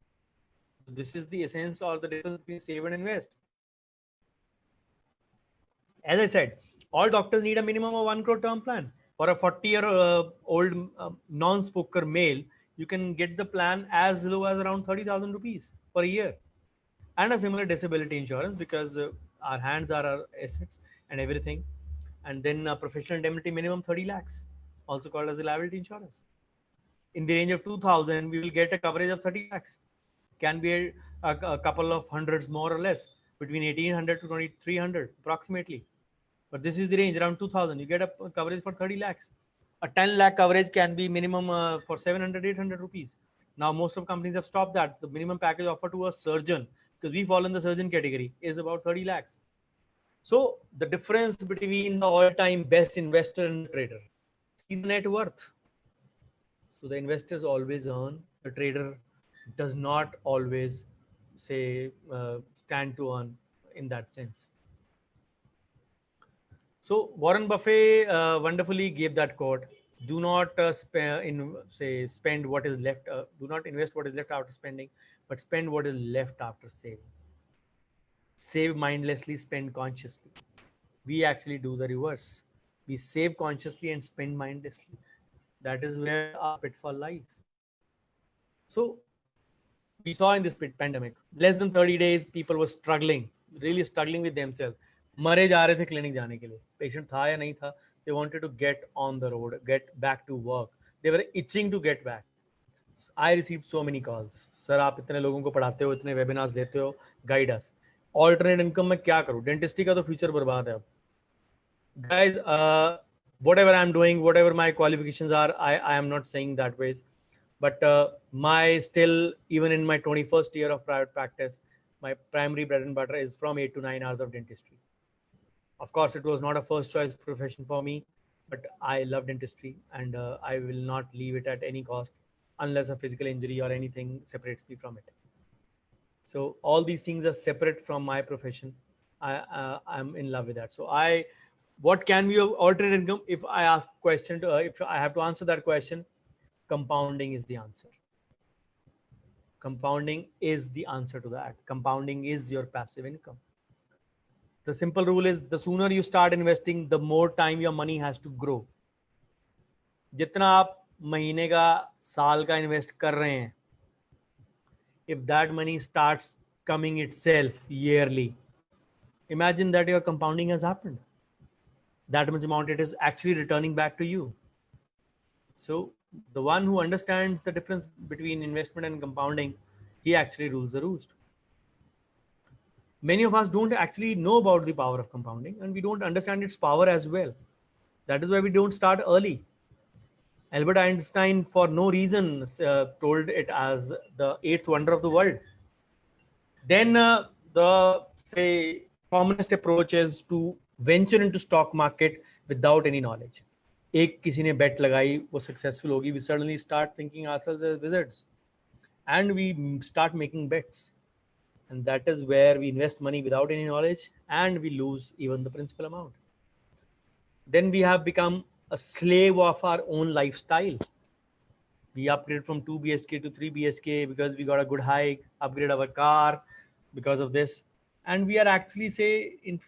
This is the essence or the difference between save and invest. As I said, all doctors need a minimum of 1 crore term plan. For a 40-year-old non-smoker male, you can get the plan as low as around 30,000 rupees per year, and a similar disability insurance because our hands are our assets and everything. And then professional indemnity minimum 30 lakhs, also called as the liability insurance. In the range of 2000, we will get a coverage of 30 lakhs. Can be a couple of hundreds more or less, between 1800 to 2300 approximately. But this is the range around 2000. You get a coverage for 30 lakhs. A 10 lakh coverage can be minimum for 700, 800 rupees. Now, most of companies have stopped that. The minimum package offered to a surgeon, because we fall in the surgeon category, is about 30 lakhs. So the difference between the all-time best investor and the trader, see the net worth. So the investors always earn. The trader does not always, say, stand to earn in that sense. So Warren Buffett wonderfully gave that quote: "Do not spend what is left. Do not invest what is left after spending, but spend what is left after saving. Save mindlessly, spend consciously." We actually do the reverse. We save consciously and spend mindlessly. That is where our pitfall lies. So we saw in this pandemic, less than 30 days, people were struggling, really struggling with themselves. मरे जा रहे थे clinic जाने के लिए. Patient था या नहीं था. They wanted to get on the road, get back to work. They were itching to get back. I received so many calls. Sir, आप इतने लोगों को पढ़ाते हो, इतने webinars लेते हो, guide us. Alternate income में क्या करूँ? Dentistry का तो future बर्बाद है अब. Guys, whatever I'm doing, whatever my qualifications are, I am not saying that ways. But my still, even in my 21st year of private practice, my primary bread and butter is from 8 to 9 hours of dentistry. Of course, it was not a first choice profession for me, but I love dentistry, and I will not leave it at any cost unless a physical injury or anything separates me from it. So all these things are separate from my profession. I'm in love with that. So what can be alternate income? If I ask question to, if I have to answer that question, compounding is the answer. Compounding is the answer to that. Compounding is your passive income. The simple rule is the sooner you start investing, the more time your money has to grow. जितना आप महीने का साल का invest कर रहे हैं, if that money starts coming itself yearly, imagine that your compounding has happened. That much amount it is actually returning back to you. So the one who understands the difference between investment and compounding, he actually rules the roost. Many of us don't actually know about the power of compounding, and we don't understand its power as well. That is why we don't start early. Albert Einstein, for no reason, told it as the eighth wonder of the world. Then the say commonest approach is to venture into stock market without any knowledge. एक किसी ने bet लगाई, वो successful होगी. We suddenly start thinking ourselves as wizards, and we start making bets, and that is where we invest money without any knowledge, and we lose even the principal amount. Then we have become a slave of our own lifestyle. We upgrade from 2 BHK to 3 BHK because we got a good hike, upgrade our car because of this. And we are actually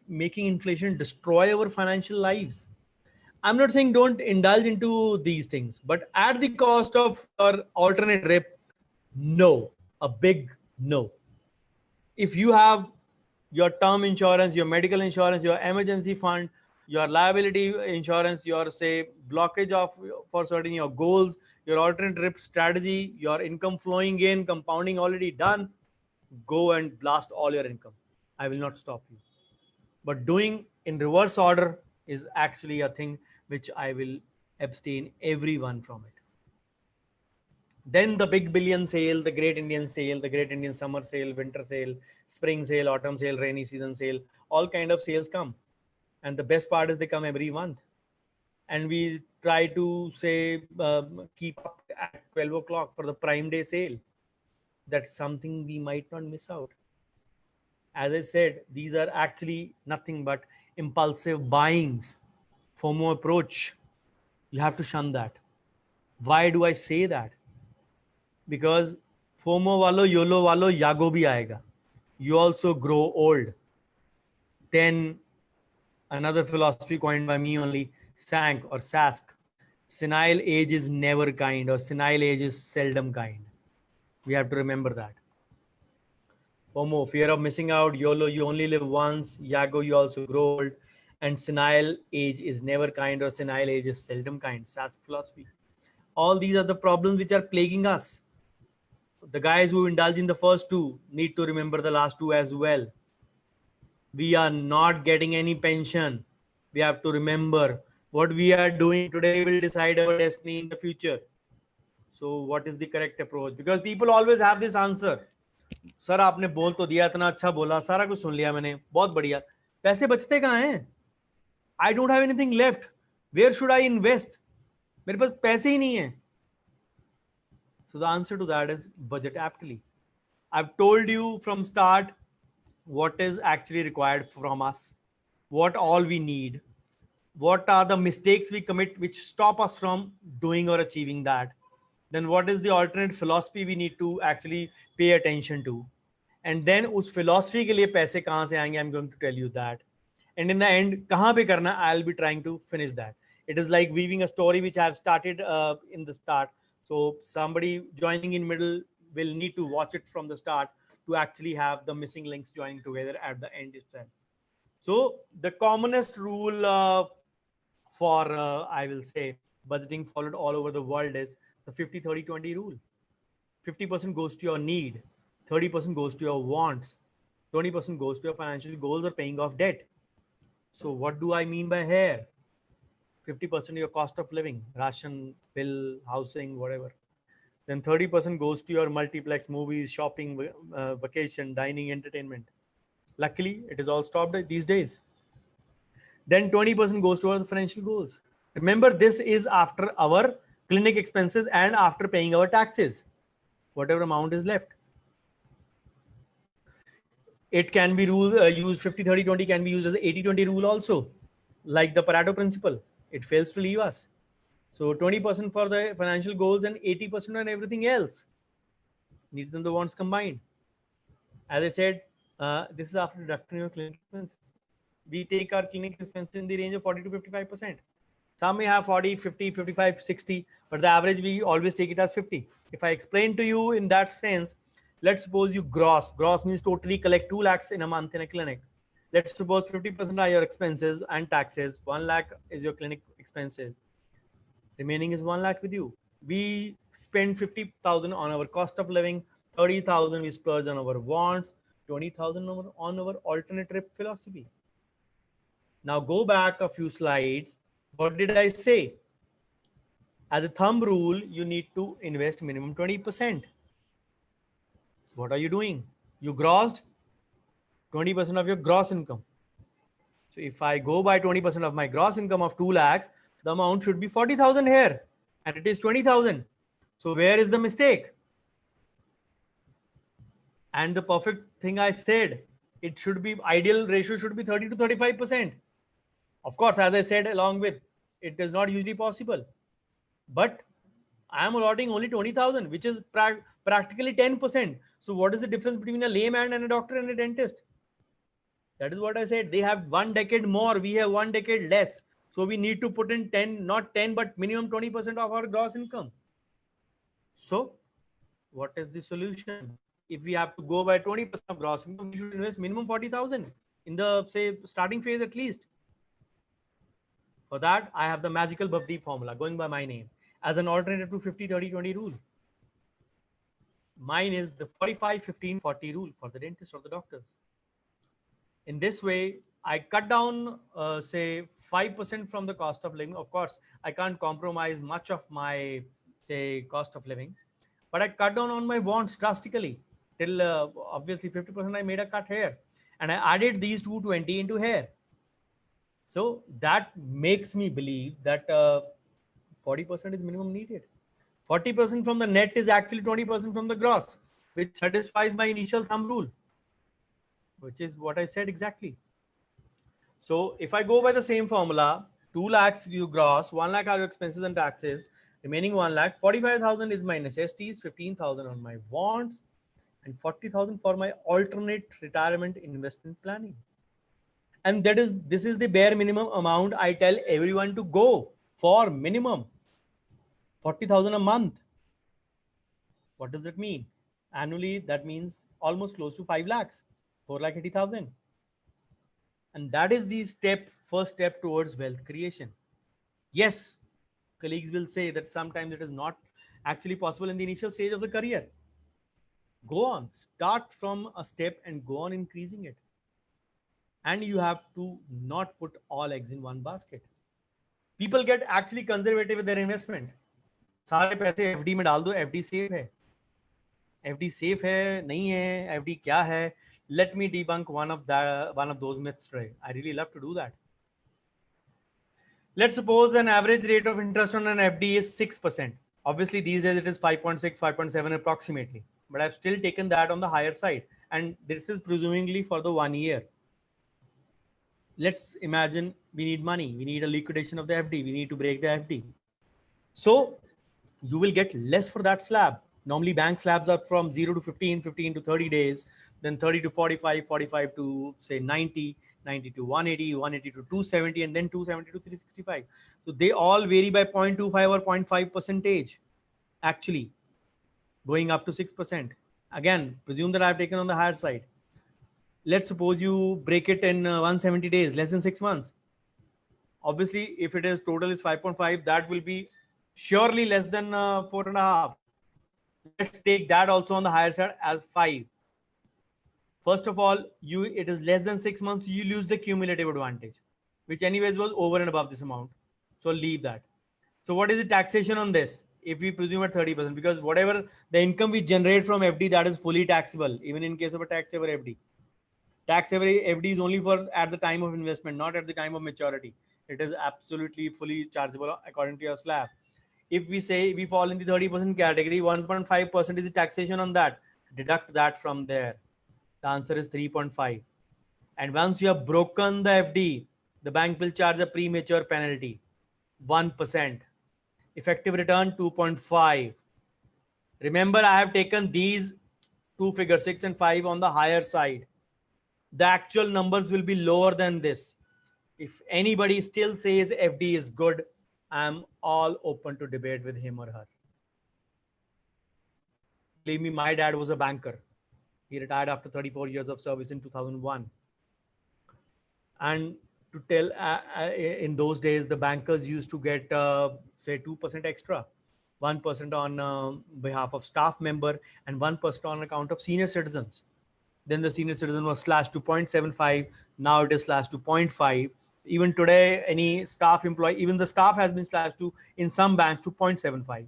making inflation destroy our financial lives. I'm not saying don't indulge into these things, but at the cost of your alternate rip, no, a big no. If you have your term insurance, your medical insurance, your emergency fund, your liability insurance, your say blockage of for certain your goals, your alternate rip strategy, your income flowing in, compounding already done, go and blast all your income. I will not stop you. But doing in reverse order is actually a thing which I will abstain everyone from it. Then the big billion sale, the great Indian sale, the great Indian summer sale, winter sale, spring sale, autumn sale, rainy season sale, all kind of sales come. And the best part is they come every month. And we try to say, keep up at 12 o'clock for the Prime Day sale. That's something we might not miss out. As I said, these are actually nothing but impulsive buyings, FOMO approach. You have to shun that. Why do I say that? Because FOMO walo, YOLO walo, yago bhi aayega. You also grow old. Then another philosophy coined by me only, SANK or SASK. Senile age is never kind, or senile age is seldom kind. We have to remember that. FOMO, fear of missing out. YOLO, you only live once. YAGO, you also grow old. And senile age is never kind, or senile age is seldom kind. SASK philosophy. All these are the problems which are plaguing us. The guys who indulge in the first two need to remember the last two as well. We are not getting any pension. We have to remember what we are doing today will decide our destiny in the future. So what is the correct approach? Because people always have this answer. Sir आपने बोल तो दिया, इतना अच्छा बोला, सारा कुछ सुन लिया मैंने, बहुत बढ़िया, पैसे बचते कहाँ हैं? I don't have anything left. Where should I invest? मेरे पास पैसे ही नहीं है. So the answer to that is budget aptly. I've told you from start what is actually required from us, what all we need, what are the mistakes we commit which stop us from doing or achieving that. Then what is the alternate philosophy we need to actually pay attention to. And then उस philosophy के लिए पैसे कहाँ से आएंगे, I'm going to tell you that. And in the end, कहाँ पे करना, I'll be trying to finish that. It is like weaving a story which I have started in the start. So somebody joining in middle will need to watch it from the start to actually have the missing links joining together at the end itself. So the commonest rule for, I will say, budgeting followed all over the world is the 50-30-20 rule. 50% goes to your need, 30% goes to your wants, 20% goes to your financial goals or paying off debt. So what do I mean by here? 50% your cost of living, ration, bill, housing, whatever. Then 30% goes to your multiplex, movies, shopping, vacation, dining, entertainment. Luckily, it is all stopped these days. Then 20% goes towards the financial goals. Remember, this is after our clinic expenses and after paying our taxes, whatever amount is left. It can be used 50-30-20 can be used as the 80-20 rule also, like the Pareto principle. It fails to leave us. So 20% for the financial goals and 80% on everything else. Needs and the wants combined. As I said, this is after deducting your clinic expenses. we take our clinic expenses in the range of 40 to 55%. Some may have 40, 50, 55, 60, but the average we always take it as 50. If I explain to you in that sense, let's suppose you gross means totally collect 2 lakhs in a month in a clinic. Let's suppose 50% are your expenses and taxes. 1 lakh is your clinic expenses. Remaining is 1 lakh with you. We spend 50,000 on our cost of living, 30,000 we splurge on our wants, 20,000 on our alternate trip philosophy. Now go back a few slides. What did I say? As a thumb rule, you need to invest minimum 20%. What are you doing? You grossed 20% of your gross income. So if I go by 20% of my gross income of 2 lakhs, the amount should be 40,000 here and it is 20,000. So where is the mistake? And the perfect thing I said, it should be ideal ratio should be 30 to 35%. Of course, as I said, along with it is not usually possible, but I am allotting only 20,000, which is practically 10%. So what is the difference between a layman and a doctor and a dentist? That is what I said. They have 1 decade more. We have 1 decade less. So we need to put in 10, not 10, but minimum 20% of our gross income. So what is the solution? If we have to go by 20% of gross income, we should invest minimum 40,000 in the, say, starting phase at least. For that, I have the magical Bhavdeep formula going by my name as an alternative to 50, 30, 20 rule. Mine is the 45, 15, 40 rule for the dentist or the doctors. In this way, I cut down, say, 5% from the cost of living. Of course, I can't compromise much of my, say, cost of living, but I cut down on my wants drastically till obviously 50% I made a cut here. And I added these 220 into here. So that makes me believe that 40% is minimum needed. 40% from the net is actually 20% from the gross, which satisfies my initial thumb rule, which is what I said exactly. So if I go by the same formula, 2 lakhs you gross, 1 lakh are your expenses and taxes, remaining 1 lakh, 45,000 is my necessities, 15,000 on my wants, and 40,000 for my alternate retirement investment planning. And this is the bare minimum amount I tell everyone to go for minimum 40,000 a month. What does that mean? Annually, that means almost close to 5 lakhs, 4,80,000. And that is the first step towards wealth creation. Yes, colleagues will say that sometimes it is not actually possible in the initial stage of the career. Go on, start from a step and go on increasing it. And you have to not put all eggs in one basket. People get actually conservative with their investment. सारे पैसे FD में डाल दो, FD safe है, FD safe है नहीं है, FD क्या है? Let me debunk one of those myths today. I really love to do that. Let's suppose an average rate of interest on an FD is 6%. Obviously these days it is 5.6, 5.7 approximately, but I've still taken that on the higher side, and this is presumably for the 1 year. Let's imagine we need money, we need a liquidation of the FD, we need to break the FD. So you will get less for that slab. Normally bank slabs are from 0 to 15, 15 to 30 days, then 30 to 45, 45 to say 90, 90 to 180, 180 to 270, and then 270 to 365. So they all vary by 0.25 or 0.5 percentage, actually going up to 6%. Again, presume that I've taken on the higher side. Let's suppose you break it in 170 days, less than 6 months. Obviously, if it is total is 5.5, that will be surely less than 4.5. Let's take that also on the higher side as 5. First of all, it is less than 6 months, you lose the cumulative advantage, which anyways was over and above this amount. So leave that. So what is the taxation on this? If we presume at 30%, because whatever the income we generate from FD, that is fully taxable, even in case of a tax saver FD. Tax saver FD is only for at the time of investment, not at the time of maturity. It is absolutely fully chargeable according to your slab. If we say we fall in the 30% category, 1.5% is the taxation on that. Deduct that from there. The answer is 3.5. And once you have broken the FD, the bank will charge a premature penalty, 1%. Effective return 2.5. Remember, I have taken these two figures, 6 and 5, on the higher side. The actual numbers will be lower than this. If anybody still says FD is good, I'm all open to debate with him or her. Believe me, my dad was a banker. He retired after 34 years of service in 2001. And to tell, in those days, the bankers used to get, say, 2% extra, 1% on behalf of staff member, and 1% on account of senior citizens. Then the senior citizen was slashed to 0.75. Now it is slashed to 0.5. Even today, any staff employee, even the staff has been slashed to, in some banks, to 0.75.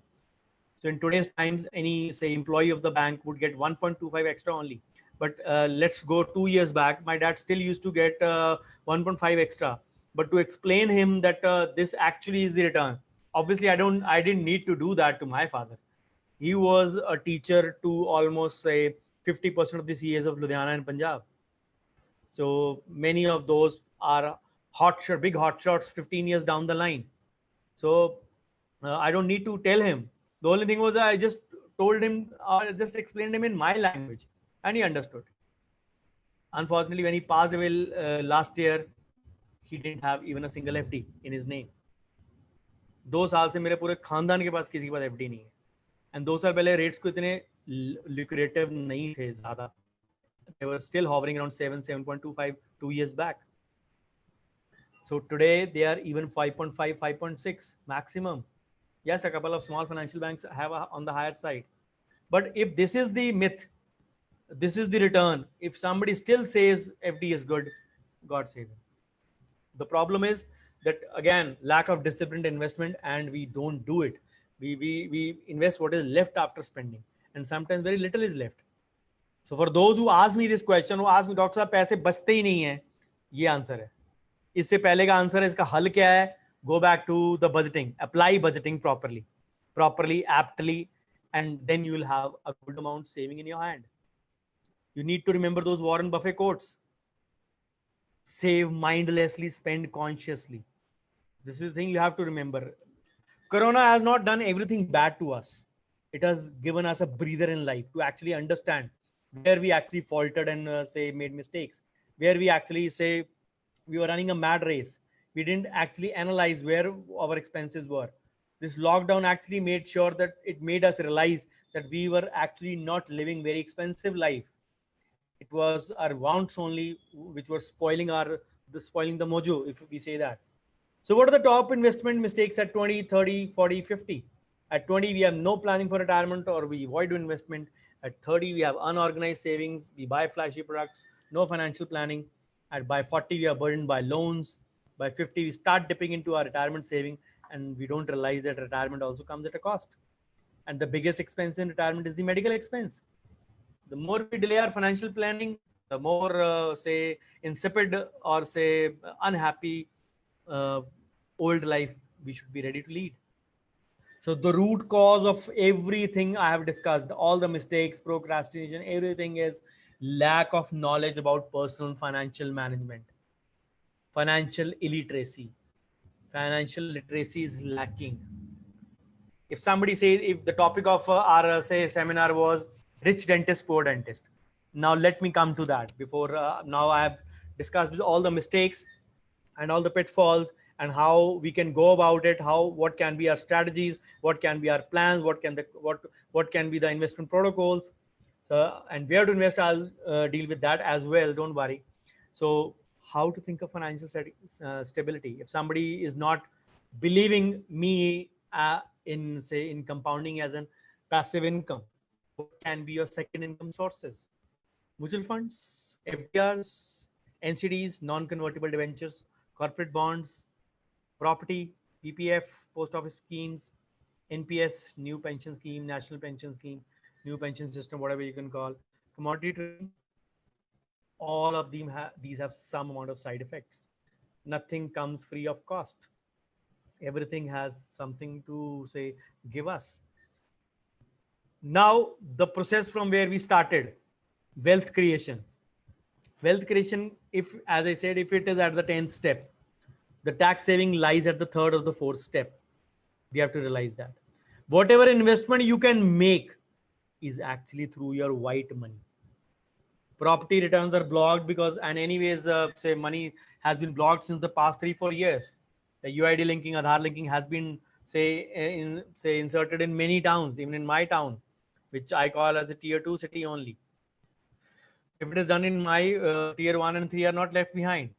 So in today's times, any, say, employee of the bank would get 1.25 extra only. But let's go 2 years back. My dad still used to get 1.5 extra. But to explain him that this actually is the return, obviously I didn't need to do that to my father. He was a teacher to almost, say, 50% of the CAs of Ludhiana and Punjab. So many of those are big hot shots 15 years down the line. So I don't need to tell him. The only thing was I just told him, or just explained him in my language, and he understood. Unfortunately, when he passed away last year, he didn't have even a single FD in his name. 2 साल से मेरे पूरे खानदान के पास किसी के पास FD नहीं है. And 2 साल पहले rates को इतने lucrative नहीं थे ज़्यादा. They were still hovering around 7.25 2 years back. So today they are even 5.5, 5.6 maximum. Yes, a couple of small financial banks have on the higher side. But if this is the myth, this is the return. If somebody still says FD is good, God save him. The problem is that, again, lack of disciplined investment, and we don't do it. We invest what is left after spending, and sometimes very little is left. So for those who ask me this question, who ask me, doctor साहब पैसे बचते ही नहीं है, ये answer है. इससे पहले का आंसर है, इसका हल क्या है? Go back to the budgeting. Apply budgeting properly, aptly, and then you will have a good amount saving in your hand. You need to remember those Warren Buffett quotes. Save mindlessly, spend consciously. This is the thing you have to remember. Corona has not done everything bad to us. It has given us a breather in life to actually understand where we actually faltered and say made mistakes, where we actually say we were running a mad race. We didn't actually analyze where our expenses were. This lockdown actually made sure that it made us realize that we were actually not living very expensive life. It was our wants only which were spoiling the mojo, if we say that. So what are the top investment mistakes at 20, 30, 40, 50? At 20, we have no planning for retirement, or we avoid investment. At 30, we have unorganized savings. We buy flashy products, no financial planning. By 40, we are burdened by loans. By 50, we start dipping into our retirement saving, and we don't realize that retirement also comes at a cost. And the biggest expense in retirement is the medical expense. The more we delay our financial planning, the more, say, insipid or say unhappy old life we should be ready to lead. So the root cause of everything I have discussed, all the mistakes, procrastination, everything is lack of knowledge about personal financial management, financial illiteracy. Financial literacy is lacking. If somebody says, if the topic of our say seminar was rich dentist, poor dentist. Now let me come to that. Before now I have discussed all the mistakes and all the pitfalls and how we can go about it, what can be our strategies, what can be our plans, what can be the investment protocols, and where to invest. I'll deal with that as well, don't worry. So how to think of financial stability. If somebody is not believing me in compounding as an passive income, what can be your second income sources? Mutual funds, FDRs, NCDs, non-convertible debentures, corporate bonds, property, PPF, post office schemes, NPS, new pension scheme, national pension scheme, new pension system, whatever you can call, commodity trading. All of them these have some amount of side effects. Nothing comes free of cost. Everything has something to say give us. Now the process from where we started, wealth creation. Wealth creation, if, as I said, if it is at the 10th step, the tax saving lies at the 3rd or the 4th step. We have to realize that. Whatever investment you can make is actually through your white money. Property returns are blocked because, and anyways, say money has been blocked since the past 3-4 years. The UID linking, Aadhaar linking has been inserted in many towns, even in my town, which I call as a tier 2 city only. If it is done in my tier 1 and 3 are not left behind.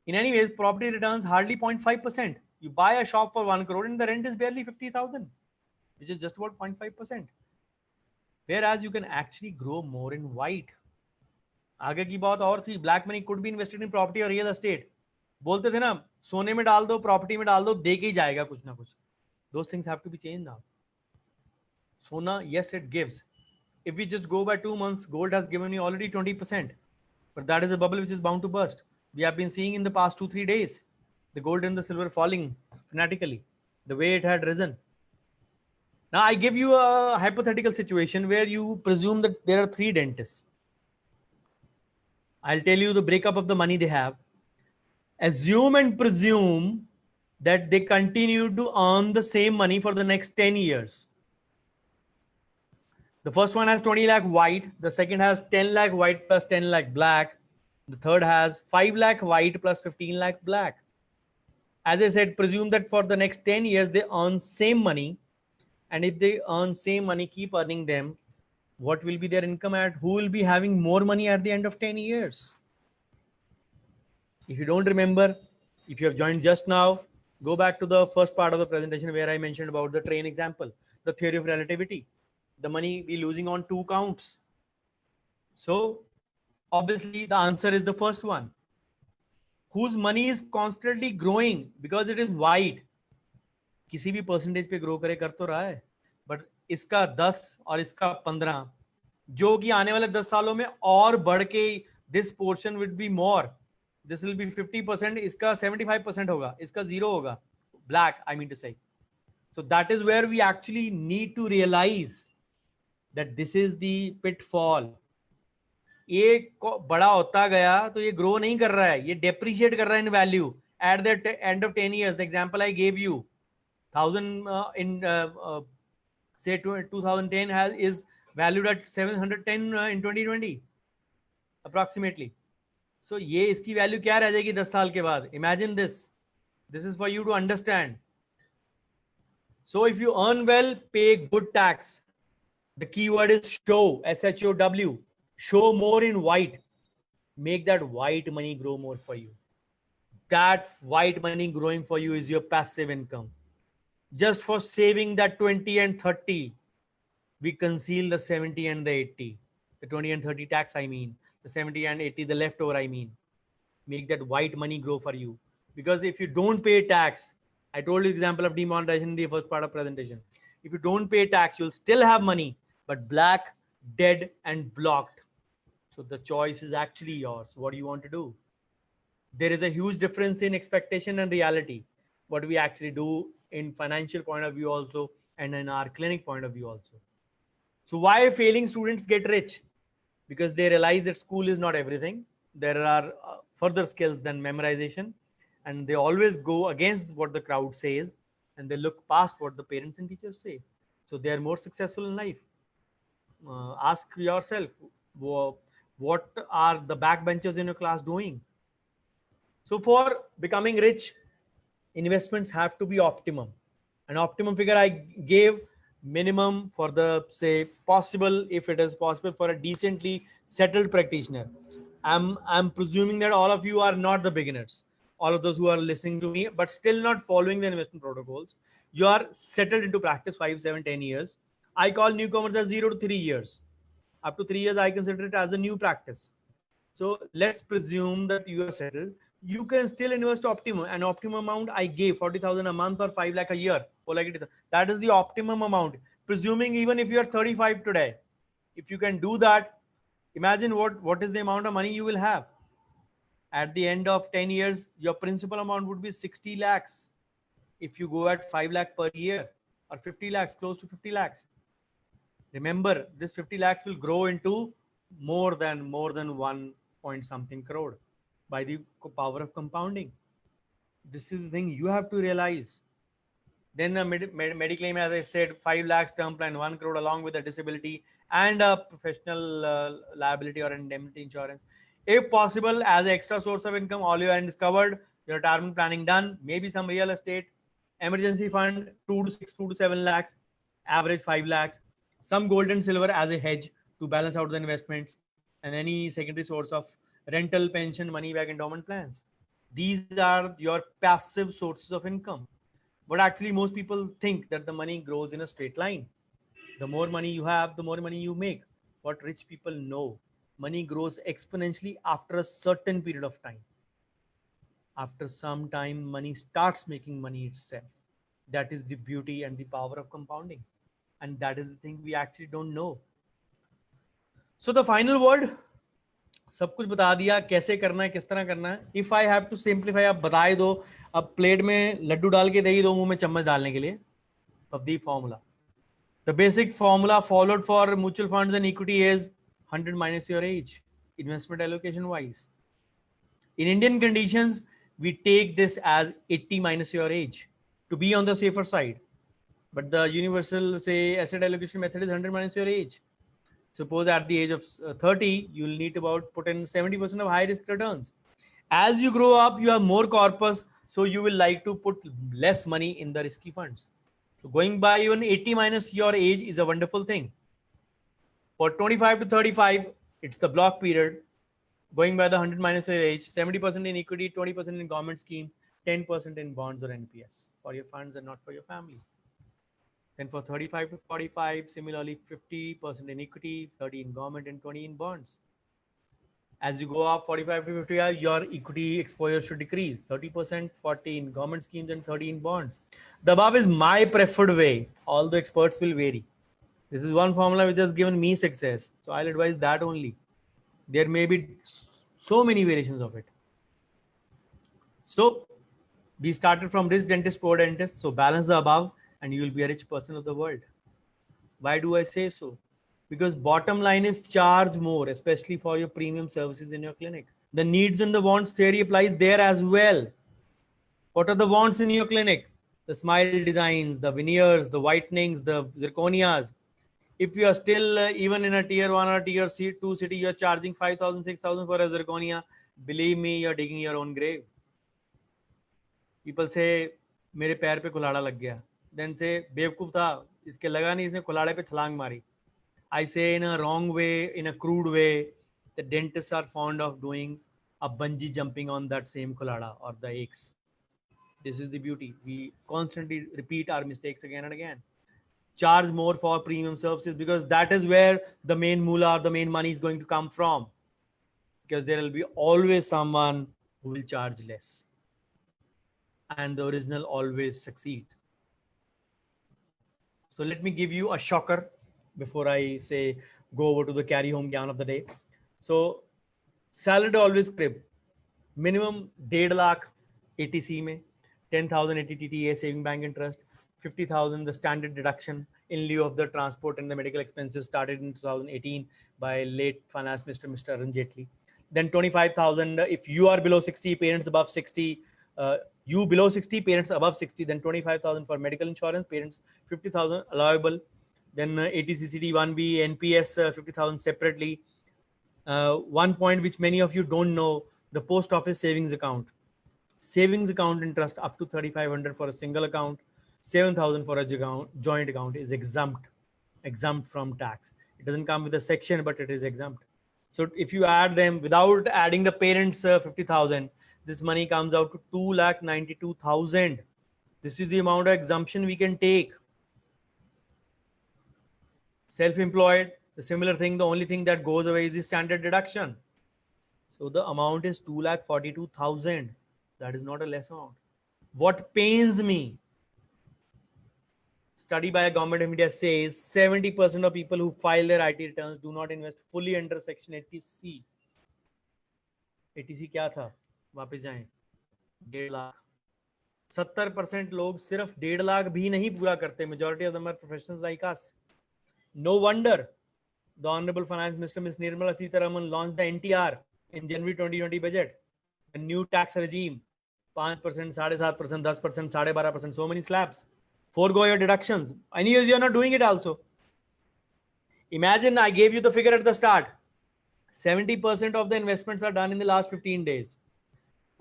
In any ways, property returns hardly 0.5%. You buy a shop for 1 crore and the rent is barely 50,000, which is just about 0.5%. Whereas you can actually grow more in white. आगे की बात और थी, black money could be invested in property और real estate. बोलते थे ना, सोने में डाल दो, प्रॉपर्टी में डाल दो, दे के ही जाएगा कुछ ना कुछ. Those things have to be changed now. Sona, yes, it gives. If we just go by 2 months, gold has given you already 20%. But that is a bubble which is bound to burst. We have been seeing in the past 2-3 days, the gold and the silver falling fanatically, the way it had risen. Now, I give you a hypothetical situation where you presume that there are 3 dentists. I'll tell you the breakup of the money they have. Assume and presume that they continue to earn the same money for the next 10 years. The first one has 20 lakh white. The second has 10 lakh white plus 10 lakh black. The third has 5 lakh white plus 15 lakh black. As I said, presume that for the next 10 years, they earn same money. And if they earn same money, keep earning them, what will be their income at? Who will be having more money at the end of 10 years? If you don't remember, if you have joined just now, go back to the first part of the presentation where I mentioned about the train example, the theory of relativity. The money be losing on 2 counts. So obviously the answer is the first one. Whose money is constantly growing because it is white. किसी भी percentage पे grow करे कर तो रहा है, but इसका 10 और इसका 15 जो कि आने वाले 10 सालों में और बढ़ के this portion will be more, this will be 50%, इसका 75% होगा, इसका 0 होगा, ब्लैक आई मीन टू से. So that is where we actually need to realize that this is the pitfall. ये बड़ा होता गया तो ये ग्रो नहीं कर रहा है, ये डेप्रिशिएट कर रहा है इन value. At the end of 10 years, the example I gave you, 1000 in say 2010 is valued at 710 in 2020 approximately. So ये इसकी वैल्यू क्या रह जाएगी 10 साल के बाद? Imagine this. This is for you to understand. So if you earn well, pay good tax. The keyword is show, SHOW. Show more in white. Make that white money grow more for you. That white money growing for you is your passive income. Just for saving that 20 and 30, we conceal the 70 and the 80. The 20 and 30 tax, I mean. The 70 and 80, the leftover, I mean. Make that white money grow for you. Because if you don't pay tax, I told you the example of demonetization in the first part of presentation. If you don't pay tax, you'll still have money, but black, dead, and blocked. So the choice is actually yours. What do you want to do? There is a huge difference in expectation and reality. What we actually do in financial point of view also, and in our clinic point of view also. So why failing students get rich? Because they realize that school is not everything. There are further skills than memorization, and they always go against what the crowd says, and they look past what the parents and teachers say. So they are more successful in life. Ask yourself, what are the backbenchers in your class doing? So for becoming rich, investments have to be optimum. An optimum figure I gave, minimum for the, say, possible, if it is possible for a decently settled practitioner. I'm presuming that all of you are not the beginners. All of those who are listening to me, but still not following the investment protocols. You are settled into practice 5, 7, 10 years. I call newcomers as 0 to 3 years. Up to 3 years, I consider it as a new practice. So let's presume that you are settled. You can still invest optimum. An optimum amount I gave 40,000 a month or 5 lakh a year. That is the optimum amount. Presuming even if you are 35 today, if you can do that, imagine what is the amount of money you will have. At the end of 10 years, your principal amount would be 60 lakhs. If you go at 5 lakh per year or 50 lakhs, close to 50 lakhs. Remember, this 50 lakhs will grow into more than 1 point something crore by the power of compounding. This is the thing you have to realize. Then a Mediclaim, as I said, 5 lakhs term plan, 1 crore along with a disability and a professional liability or indemnity insurance. If possible, as an extra source of income, all your end is covered, your retirement planning done, maybe some real estate, emergency fund, 2 to 7 lakhs, average 5 lakhs, some gold and silver as a hedge to balance out the investments, and any secondary source of rental, pension, money back endowment plans. These are your passive sources of income. But actually, most people think that the money grows in a straight line. The more money you have, the more money you make. What rich people know, money grows exponentially after a certain period of time. After some time, money starts making money itself. That is the beauty and the power of compounding. And that is the thing we actually don't know. So the final word, सब कुछ बता दिया कैसे करना है, किस तरह करना है. If I have to simplify, आप बता दो, अब प्लेट में लड्डू डाल के दे ही दो मुंह में चम्मच डालने के लिए. अब the formula, the basic formula followed for mutual funds and equity is 100 minus your age, investment allocation wise. In Indian conditions, we take this as 80 minus your age to be on the safer side. But the universal, say, asset allocation method is 100 minus your age. Suppose at the age of 30, you'll need about put in 70% of high risk returns. As you grow up, you have more corpus, so you will like to put less money in the risky funds. So going by even 80 minus your age is a wonderful thing. For 25 to 35, it's the block period. Going by the 100 minus your age, 70% in equity, 20% in government schemes, 10% in bonds or NPS for your funds and not for your family. Then for 35 to 45, similarly 50% in equity, 30 in government and 20 in bonds. As you go up 45 to 55, your equity exposure should decrease. 30%, 40 in government schemes and 30 in bonds. The above is my preferred way. All the experts will vary. This is one formula which has given me success. So I'll advise that only. There may be so many variations of it. So we started from rich dentist, poor dentist. So balance the above and you will be a rich person of the world. Why do I say so? Because bottom line is charge more, especially for your premium services in your clinic. The needs and the wants theory applies there as well. What are the wants in your clinic? The smile designs, the veneers, the whitenings, the zirconias. If you are still even in a tier 1 or tier 2 city, you're charging 5,000, 6,000 for a zirconia. Believe me, you're digging your own grave. People say, मेरे पैर पे कुल्हाड़ा लग गया. Then say, बेवकूफ था, इसके लगा नहीं, इसने कुल्हाड़े पे छलांग मारी. I say in a wrong way, in a crude way, the dentists are fond of doing a bungee jumping on that same kulada or the aches. This is the beauty. We constantly repeat our mistakes again and again. Charge more for premium services because that is where the main moolah or the main money is going to come from. Because there will be always someone who will charge less. And the original always succeeds. So let me give you a shocker before I say go over to the carry home gyan of the day. So salary always crib. Minimum 1.5 lakh ATC mein, 10,000 ATTTA saving bank interest, 50,000 the standard deduction in lieu of the transport and the medical expenses started in 2018 by late finance minister Mr. Arun Jaitley. Then 25,000 if you are below 60, parents above 60, you below 60, parents above 60, then 25,000 for medical insurance, parents 50,000 allowable. Then ATCCD 1B, NPS 50,000 separately. One point which many of you don't know, the post office savings account. Savings account interest up to 3,500 for a single account, 7,000 for a joint account is exempt from tax. It doesn't come with a section, but it is exempt. So if you add them without adding the parents 50,000, this money comes out to 2,92,000. This is the amount of exemption we can take. Self-employed, the similar thing, the only thing that goes away is the standard deduction. So the amount is 2,42,000. That is not a less amount. What pains me, study by a government of India says 70% of people who file their IT returns do not invest fully under section 80C. 80C क्या था? वापस जाएं. 1.5 लाख. 70% लोग सिर्फ 1.5 लाख भी नहीं पूरा करते. Majority of them are professionals like us. No wonder the Honorable Finance Minister Ms. Nirmala Sitharaman launched the NTR in January 2020 budget. A new tax regime, 5%, 7.5%, 10%, 12%, so many slabs. Forgo your deductions. Anyways, you're not doing it also. Imagine I gave you the figure at the start. 70% of the investments are done in the last 15 days.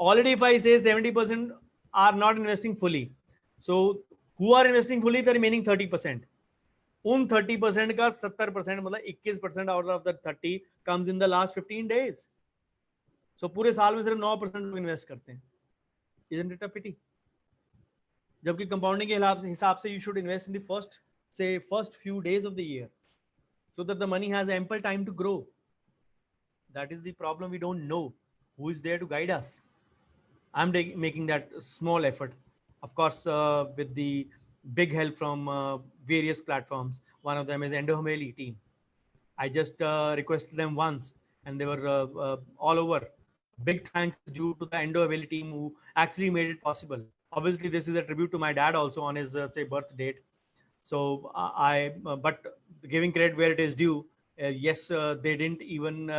Already, if I say 70% are not investing fully, so who are investing fully? The remaining 30%. उन 30% का 70% मतलब 21% out of the 30 comes in the last 15 days. So पूरे साल में सिर्फ 9% लोग invest करते हैं. Isn't it a pity? जबकि कंपाउंडिंग के हिसाब से you should invest in the first few days of the year, so that the money has ample time to grow. That is the problem. We don't know who is there to guide us. I'm making that small effort, of course, with the big help from various platforms. One of them is Endo Hameli team. I just requested them once, and they were all over. Big thanks due to the Endo Hameli team who actually made it possible. Obviously, this is a tribute to my dad also on his birth date. So but giving credit where it is due, yes, they didn't even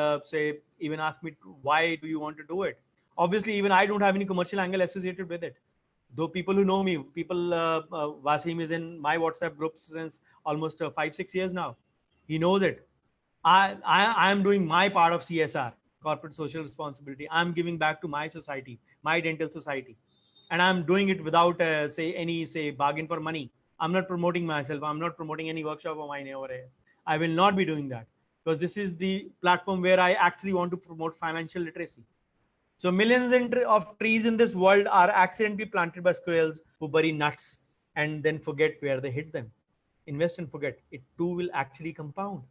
even ask me why do you want to do it. Obviously, even I don't have any commercial angle associated with it. Though people who know me, Wasim is in my WhatsApp group since almost 5-6 years now. He knows it. I am doing my part of CSR, corporate social responsibility. I'm giving back to my society, my dental society, and I'm doing it without any bargain for money. I'm not promoting myself. I'm not promoting any workshop of mine over here. I will not be doing that, because this is the platform where I actually want to promote financial literacy. So millions of trees in this world are accidentally planted by squirrels who bury nuts and then forget where they hid them. Invest and forget. It too will actually compound.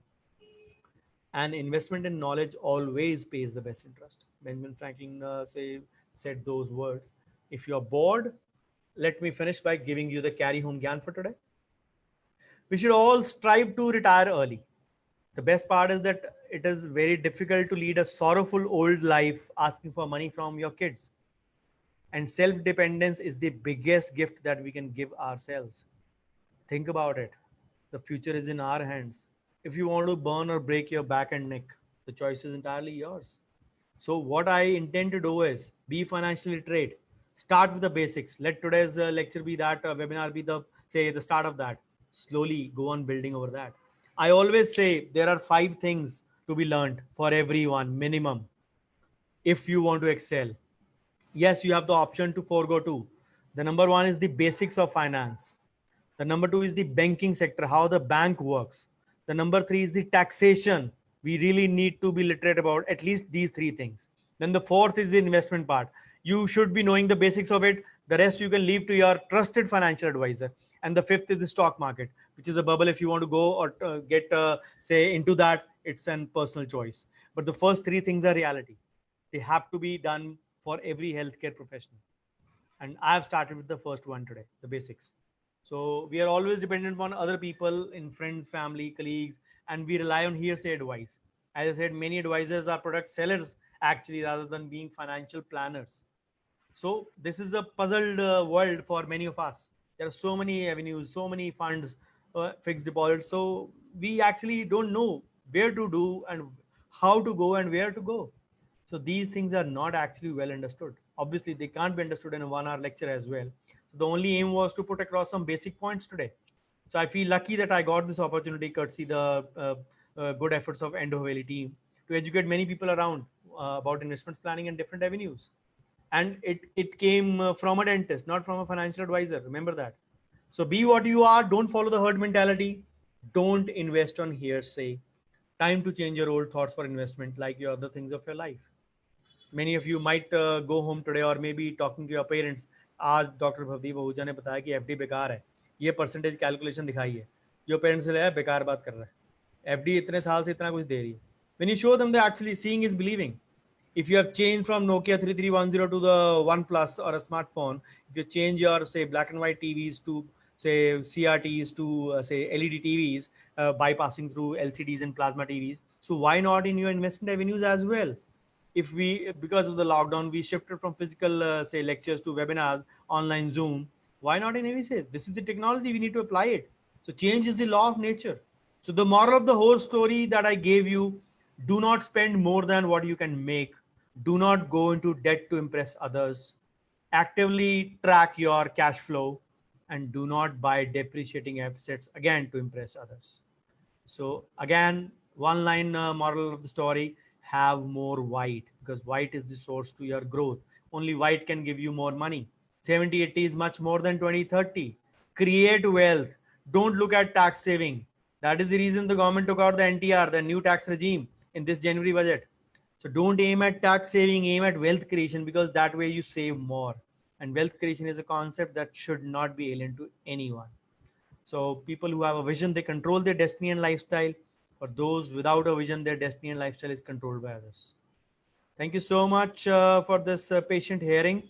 And investment in knowledge always pays the best interest. Benjamin Franklin said those words. If you're bored, let me finish by giving you the carry home gyan for today. We should all strive to retire early. The best part is that it is very difficult to lead a sorrowful old life asking for money from your kids. And self-dependence is the biggest gift that we can give ourselves. Think about it. The future is in our hands. If you want to burn or break your back and neck, the choice is entirely yours. So what I intend to do is be financially literate. Start with the basics. Let today's lecture be that, webinar be the start of that. Slowly go on building over that. I always say there are 5 things to be learned for everyone, minimum, if you want to excel. Yes, you have the option to forego 2. The number 1 is the basics of finance. The number 2 is the banking sector, how the bank works. The number 3 is the taxation. We really need to be literate about at least these 3 things. Then the 4th is the investment part. You should be knowing the basics of it. The rest you can leave to your trusted financial advisor. And the 5th is the stock market, which is a bubble. If you want to go or get into that, it's a personal choice. But the first 3 things are reality. They have to be done for every healthcare professional. And I have started with the first one today, the basics. So we are always dependent on other people, in friends, family, colleagues, and we rely on hearsay advice. As I said, many advisors are product sellers actually, rather than being financial planners. So this is a puzzled world for many of us. There are so many avenues, so many funds, fixed deposits. So we actually don't know where to do and how to go and where to go. So these things are not actually well understood. Obviously, they can't be understood in a 1-hour lecture as well. So the only aim was to put across some basic points today. So I feel lucky that I got this opportunity, courtesy the good efforts of Endo Haveli team, to educate many people around about investments planning and different avenues. And it came from a dentist, not from a financial advisor. Remember that. So be what you are. Don't follow the herd mentality. Don't invest on hearsay. Time to change your old thoughts for investment, like your other things of your life. Many of you might go home today or maybe talking to your parents. आज doctor Bhavdeep Ahuja ने बताया कि FD बेकार है, ये percentage calculation दिखाई है. Your parents से बेकार बात कर रहा है, एफडी इतने साल से इतना कुछ दे रही है. When you show them that actually seeing is believing. If you have changed from Nokia 3310 to the OnePlus or a smartphone, if you change your black and white TVs to CRTs to LED TVs, bypassing through LCDs and plasma TVs, so why not in your investment avenues as well? If we, because of the lockdown, we shifted from physical lectures to webinars, online Zoom, why not in AVSay? This is the technology, we need to apply it. So change is the law of nature. So the moral of the whole story that I gave you: do not spend more than what you can make. Do not go into debt to impress others. Actively track your cash flow, and do not buy depreciating assets again to impress others. So again, one line moral of the story: have more white, because white is the source to your growth. Only white can give you more money. 70-80 is much more than 20-30. Create wealth. Don't look at tax saving. That is the reason the government took out the NTR, the new tax regime, in this January budget. So don't aim at tax saving, aim at wealth creation, because that way you save more. And wealth creation is a concept that should not be alien to anyone. So people who have a vision, they control their destiny and lifestyle. For those without a vision, their destiny and lifestyle is controlled by others. Thank you so much for this patient hearing.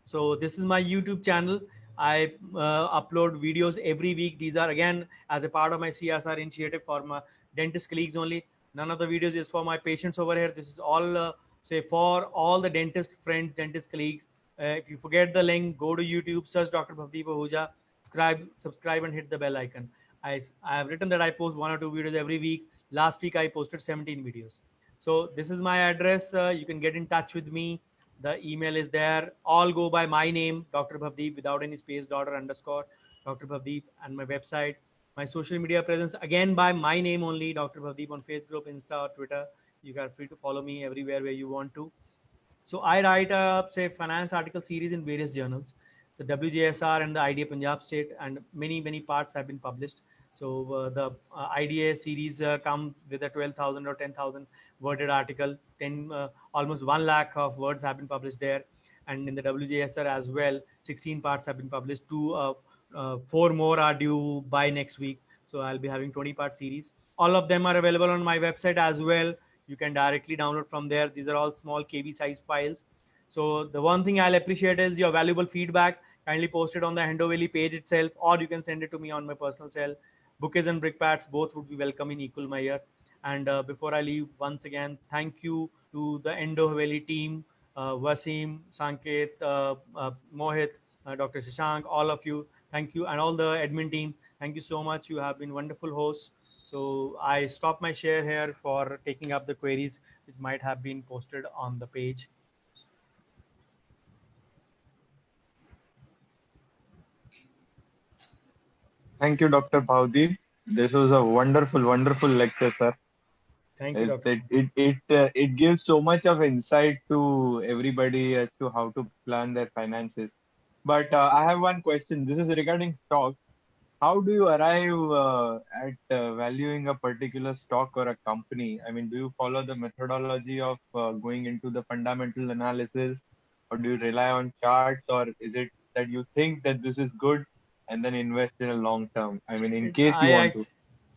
So this is my YouTube channel. I upload videos every week. These are again as a part of my CSR initiative for my dentist colleagues only. None of the videos is for my patients over here. This is all say for all the dentist friends, dentist colleagues. If you forget the link, go to YouTube, search Dr. Bhavdeep Ahuja, subscribe and hit the bell icon. I have written that I post 1 or 2 videos every week. Last week I posted 17 videos. So this is my address. You can get in touch with me. The email is there. All go by my name, Dr. Bhavdeep, without any space, daughter underscore, Dr. Bhavdeep, and my website. My social media presence, again by my name only, Dr. Bhavdeep, on Facebook, Insta, or Twitter. You are free to follow me everywhere where you want to. So I write a say finance article series in various journals, the WJSR and the IDA Punjab State, and many parts have been published. So the IDA series come with a 12,000 or 10,000 worded article. 10 almost 1 lakh of words have been published there, and in the WJSR as well, 16 parts have been published. 4 more are due by next week. So I'll be having 20-part series. All of them are available on my website as well. You can directly download from there. These are all small KB size files. So the one thing I'll appreciate is your valuable feedback. Kindly post it on the Hendo Valley page itself, or you can send it to me on my personal cell. Bouquets and brickbats, both would be welcome in equal measure. And before I leave, once again, thank you to the Endo Valley team, Wasim, Sanket, Mohit, Dr. Shashank, all of you. Thank you, and all the admin team. Thank you so much. You have been wonderful hosts. So I stop my share here for taking up the queries which might have been posted on the page. Thank you, Dr. Bhavdeep. This was a wonderful lecture, sir. Thank you, Dr. It gives so much of insight to everybody as to how to plan their finances. But I have one question. This is regarding stocks. How do you arrive at valuing a particular stock or a company? I mean, do you follow the methodology of going into the fundamental analysis, or do you rely on charts, or is it that you think that this is good and then invest in a long term? I mean, in case you want to.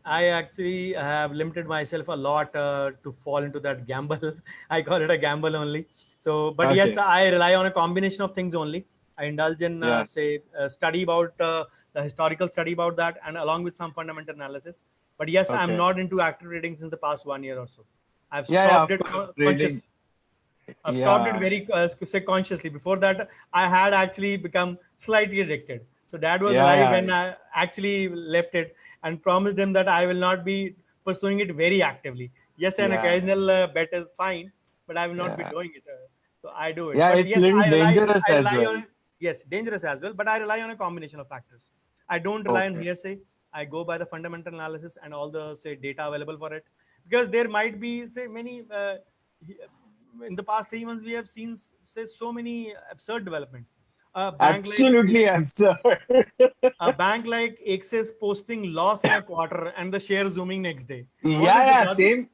I actually have limited myself a lot to fall into that gamble. I call it a gamble only. So, but yes, Okay. I rely on a combination of things only. I indulge in, Yeah. say, study about the historical study about that, and along with some fundamental analysis. But yes, I'm Okay. not into active trading since the past 1 year or so. I've Yeah, stopped of it course, consciously. trading. I've stopped it Yeah. very say consciously. Before that, I had actually become slightly addicted. So dad was alive Yeah, when I actually left it and promised him that I will not be pursuing it very actively. Yes, an yeah, occasional bet is fine, but I will not be yeah. doing it. So I do it. Yeah, But it's yes, little I rely. dangerous I as rely well. on yes, dangerous as well. But I rely on a combination of factors. I don't rely on Okay. hearsay. I go by the fundamental analysis and all the say data available for it, because there might be say many. In the past 3 months, we have seen say so many absurd developments. A bank like Absolutely absurd. a bank like Axis posting loss in a quarter and the share zooming next day. What is Yeah, the yeah. logic?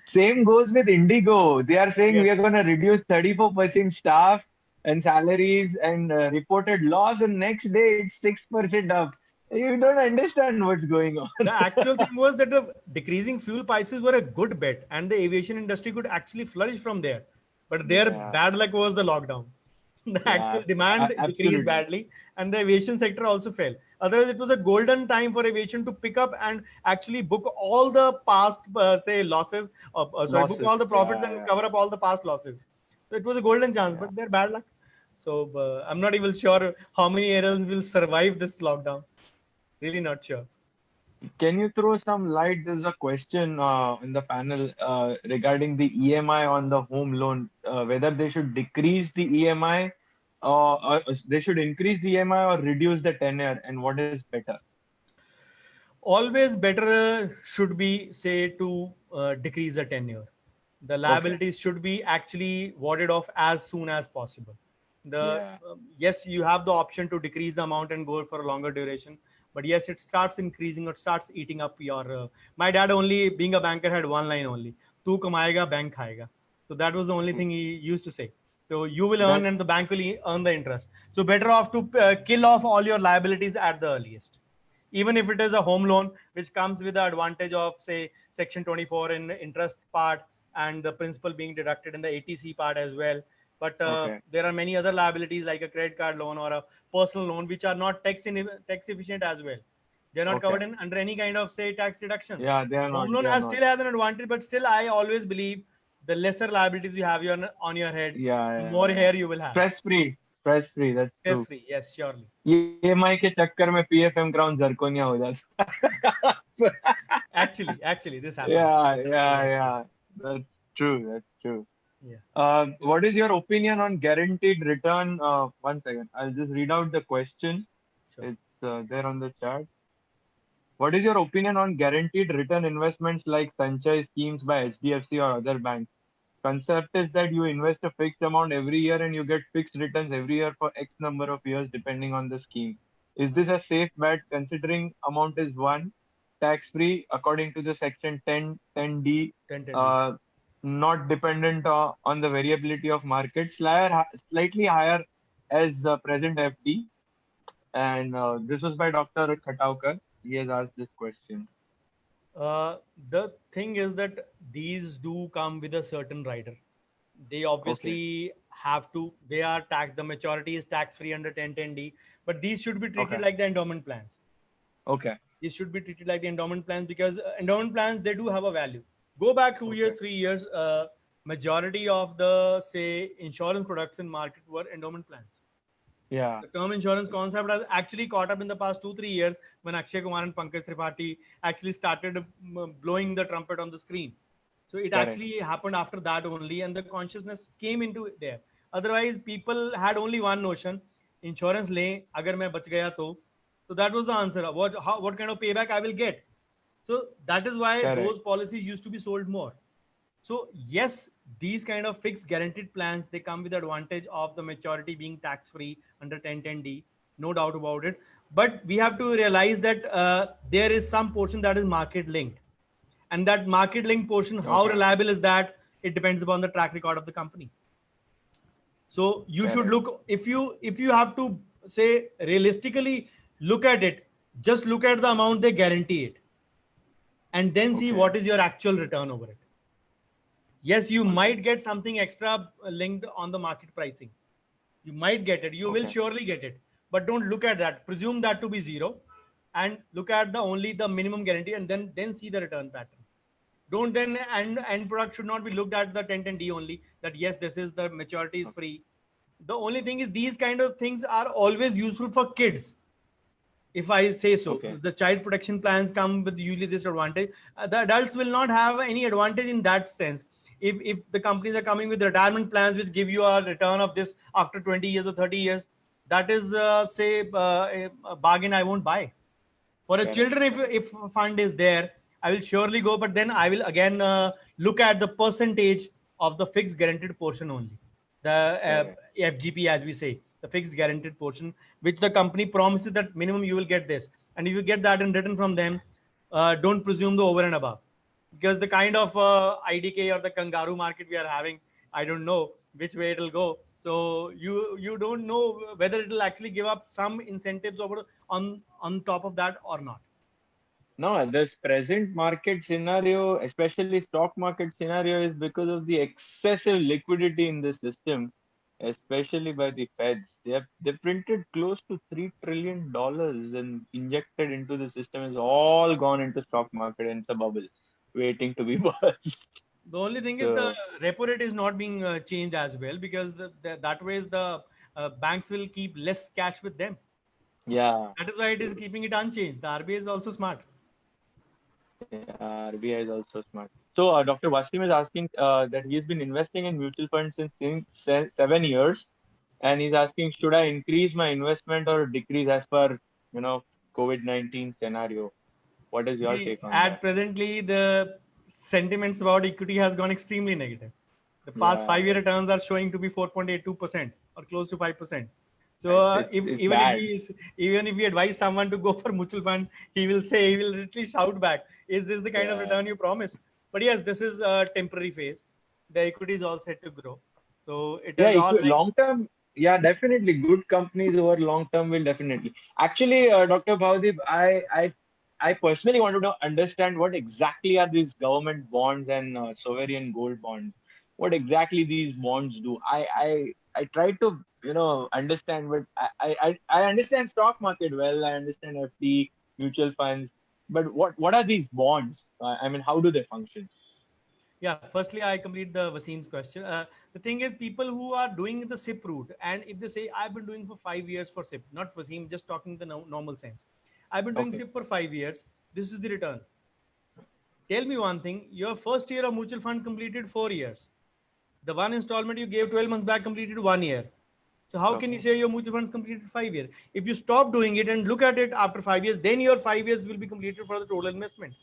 Same goes with Indigo. They are saying we are Yes. going to reduce 34% staff and salaries and reported loss, and next day it's 6% up. You don't understand what's going on. The actual thing was that the decreasing fuel prices were a good bet, and the aviation industry could actually flourish from there. But their Yeah, bad luck was the lockdown. The yeah, actual demand decreased absolutely. badly, and the aviation sector also fell. Otherwise, it was a golden time for aviation to pick up and actually book all the past, say, losses. Book Losses. all the profits Yeah, and yeah, cover up all the past losses. So it was a golden chance, yeah. but they're bad luck. So I'm not even sure how many airlines will survive this lockdown. Really not sure. Can you throw some light? There's a question in the panel regarding the EMI on the home loan, whether they should decrease the EMI or they should increase the EMI or reduce the tenure, and what is better? Always better should be say to decrease the tenure. The liabilities should be actually warded off as soon as possible. Yeah. Yes, you have the option to decrease the amount and go for a longer duration, but yes, it starts increasing or starts eating up your. My dad, only being a banker, had one line only: "Tu kamayega, bank khayega." So that was the only thing he used to say. So you will earn, That and the bank will earn the interest. So better off to kill off all your liabilities at the earliest, even if it is a home loan which comes with the advantage of, say, section 24 in interest part and the principal being deducted in the ATC part as well. But okay. there are many other liabilities like a credit card loan or a personal loan which are not tax efficient as well. They're not Okay. covered under any kind of, say, tax deductions. Yeah, they are Home not. loan They are has not. still has an advantage, but still I always believe the lesser liabilities you have on your head, Yeah, the yeah, more yeah. hair you will have. Stress free. Stress free. That's Stress true. free, yes, surely. EMI के चक्कर में PFM ground zirconia हो जाता. Actually, this happens. Yeah, This happens yeah, actually. yeah. That's true. That's true. Yeah. What is your opinion on guaranteed return? One second. I'll just read out the question. Sure. It's there on the chat. What is your opinion on guaranteed return investments like Sanchay schemes by HDFC or other banks? Concept is that you invest a fixed amount every year and you get fixed returns every year for X number of years depending on the scheme. Is this a safe bet considering amount is one, tax free according to the section 10D, 1010D. uh, not dependent on the variability of markets, slightly higher as present FD? And this was by Dr. Khataukar. He has asked this question. The thing is that these do come with a certain rider. They Okay. obviously have to, they are tax, the maturity is tax free under 1010D, but these should be treated Okay. like the endowment plans. Okay. These should be treated like the endowment plans because endowment plans, they do have a value. Go back 2 years, Okay. 3 years, majority of the, say, insurance products in market were endowment plans. Yeah. The term insurance concept has actually caught up in the past 2-3 years when Akshay Kumar and Pankaj Tripathi actually started blowing the trumpet on the screen. So it Correct. actually happened after that only, and the consciousness came into it there. Otherwise, people had only one notion: insurance le, agar main bach gaya to. So that was the answer. What kind of payback I will get? So that is why Correct. those policies used to be sold more. So yes, these kind of fixed guaranteed plans, they come with the advantage of the maturity being tax free under 1010D, no doubt about it. But we have to realize that there is some portion that is market linked, and that market linked portion, how Okay. reliable is that? It depends upon the track record of the company. So you should Correct. look, if you have to say realistically look at it, just look at the amount they guarantee it, and then see Okay. what is your actual return over it. Yes, you Got it. might get something extra linked on the market pricing. You might get it, you will Okay. surely get it, but don't look at that, presume that to be zero, and look at the only the minimum guarantee, and then see the return pattern. Don't then, and end product should not be looked at the 1010D only, that yes, this is the maturity is Okay. free. The only thing is these kind of things are always useful for kids, if I say so. Okay. The child protection plans come with usually this advantage. The adults will not have any advantage in that sense. If the companies are coming with retirement plans which give you a return of this after 20 years or 30 years, that is, say, a bargain I won't buy. For a Correct. children, if fund is there, I will surely go, but then I will again look at the percentage of the fixed guaranteed portion only, the Correct. FGP, as we say, the fixed guaranteed portion, which the company promises that minimum you will get this, and if you get that in return from them, don't presume the over and above, because the kind of IDK or the kangaroo market we are having, I don't know which way it will go. So you don't know whether it will actually give up some incentives over on top of that or not. No, this present market scenario, especially stock market scenario, is because of the excessive liquidity in the system, especially by the Feds. They printed close to $3 trillion and injected into the system is all gone into stock market, and it's a bubble waiting to be burst. The only thing is the So repo rate is not being changed as well, because that way the banks will keep less cash with them. yeah, That is why it is keeping it unchanged. The RBI is also smart. yeah, RBI is also smart. So Dr. Wasim is asking that he's been investing in mutual funds since 7 years, and he's asking, should I increase my investment or decrease as per, you know, COVID-19 scenario? What is your See, take on that? at presently, the sentiments about equity has gone extremely negative. The past Yeah. 5-year returns are showing to be 4.82% or close to 5%. So if It's even bad. if we advise someone to go for mutual fund, he will literally shout back, "Is this the kind of Yeah. return you promise?" But yes, this is a temporary phase. The equity is all set to grow. So it Yeah, is all like, long term. Yeah, definitely. Good companies over long term will definitely. Actually, Dr. Bhavdeep, I personally wanted to understand what exactly are these government bonds and sovereign gold bonds. What exactly these bonds do? I try to understand, but I understand stock market well. I understand FD, mutual funds, but what are these bonds? I mean, how do they function? yeah, firstly, I complete the Wasim's question. The thing is, people who are doing the SIP route, and if they say, I've been doing for 5 years for SIP, not Wasim, just talking the normal sense. I've been doing Okay. SIP for 5 years. This is the return. Tell me one thing, your first year of mutual fund completed 4 years. The one installment you gave 12 months back completed 1 year. So how can you Okay. say your mutual funds completed 5 years? If you stop doing it and look at it after 5 years, then your 5 years will be completed for the total investment.